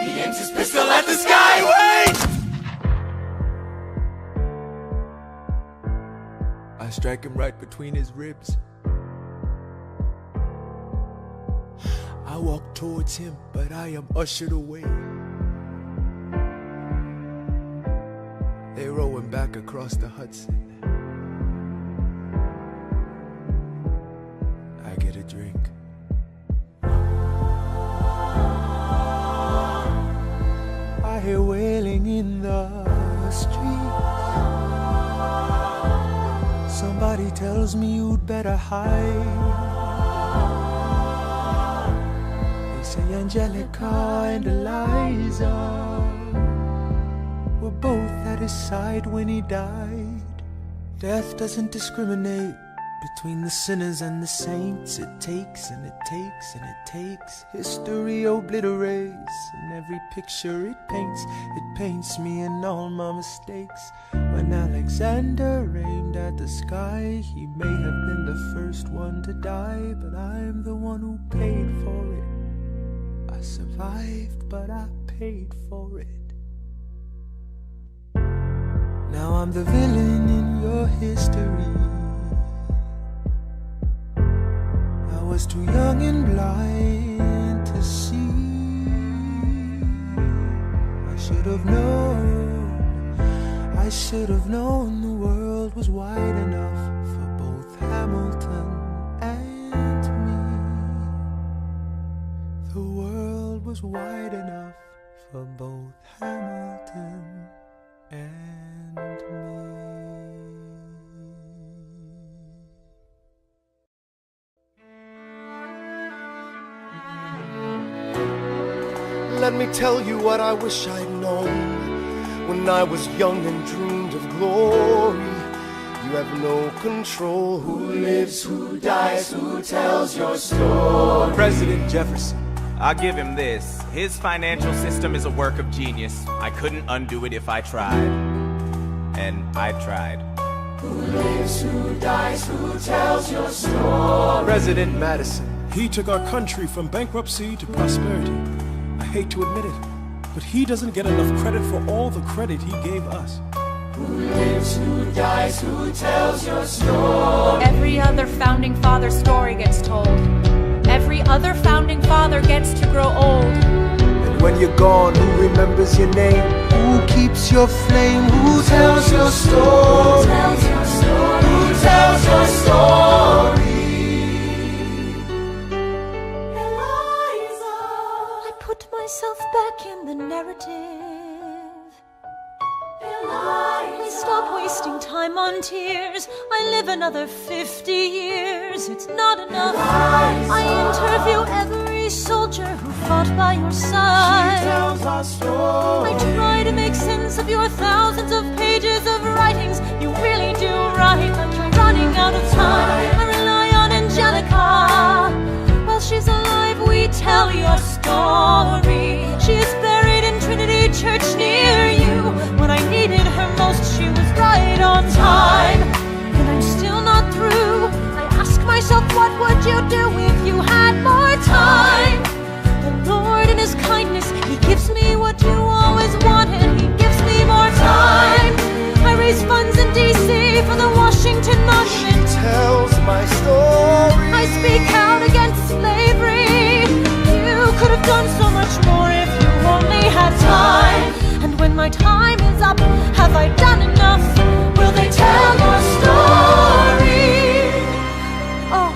He aims his pistol at the sky. Wait! I strike him right between his ribs. I walk towards him, but I am ushered away. They row him back across the Hudson. I get a drink. I hear wailing in the street. Somebody tells me you'd better hide. Say Angelica and Eliza were both at his side when he died. Death doesn't discriminate, Between the sinners and the saints, it takes and it takes and it takes. History obliterates, and every picture it paints me and all my mistakes. When Alexander aimed at the sky, he may have been the first one to die, but I'm the one who paid for it. I survived, but I paid for it. Now I'm the villain in your history. I was too young and blind to see. I should have known the world was wide enough for both Hamilton and me. The world was wide enough for both Hamilton and me. Let me tell you what I wish I'd known when I was young and dreamed of glory. You have no control. Who lives, who dies, who tells your story? President Jefferson. I'll give him this. His financial system is a work of genius. I couldn't undo it if I tried. And I tried. Who lives, who dies, who tells your story? President Madison. He took our country from bankruptcy to prosperity. I hate to admit it, but he doesn't get enough credit for all the credit he gave us. Who lives, who dies, who tells your story? Every other founding father story gets told. Every other founding father gets to grow old. And when you're gone, who remembers your name? Who keeps your flame? Who tells your story? Who tells your story? Who tells your story? Eliza. I put myself back in the narrative. I stop wasting time on tears. I live another 50 years. It's not enough. I interview every soldier who fought by your side. She tells our story. I try to make sense of your thousands of pages of writings. You really do write like you're running out of time. I rely on Angelica. While she's alive, we tell your story. She is buried in Trinity Church near you. When I needed her most, she was right on time. And I'm still not through. I ask myself, what would you do if you had more time? The Lord in His kindness, He gives me what you always wanted. He gives me more time. I raise funds in D.C. for the Washington Monument. She tells my story. I speak out against slavery. You could have done so much more if you only had time. And when my time is up, have I done enough? Will they tell your story? Oh,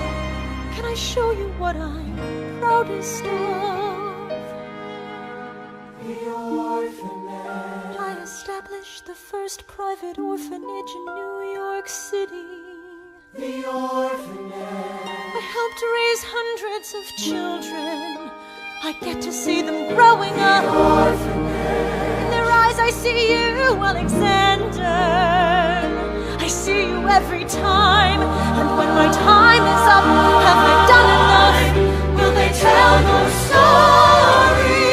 can I show you what I'm proudest of? The orphanage. I established the first private orphanage in New York City. The orphanage. I helped raise hundreds of children. I get to see them growing up. In their eyes I see you, Alexander. I see you every time. And when my time is up, have I done enough? Will they tell your story?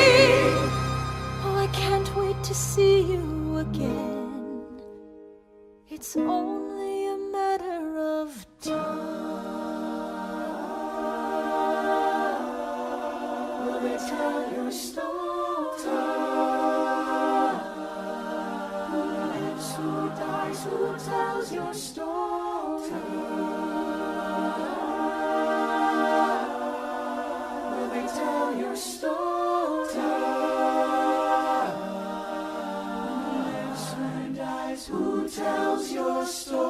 Oh, I can't wait to see you again. It's only a matter of time. Will they tell your story? Who lives, who dies, who tells your story? Will they tell your story? Who lives, who dies, who tells your story?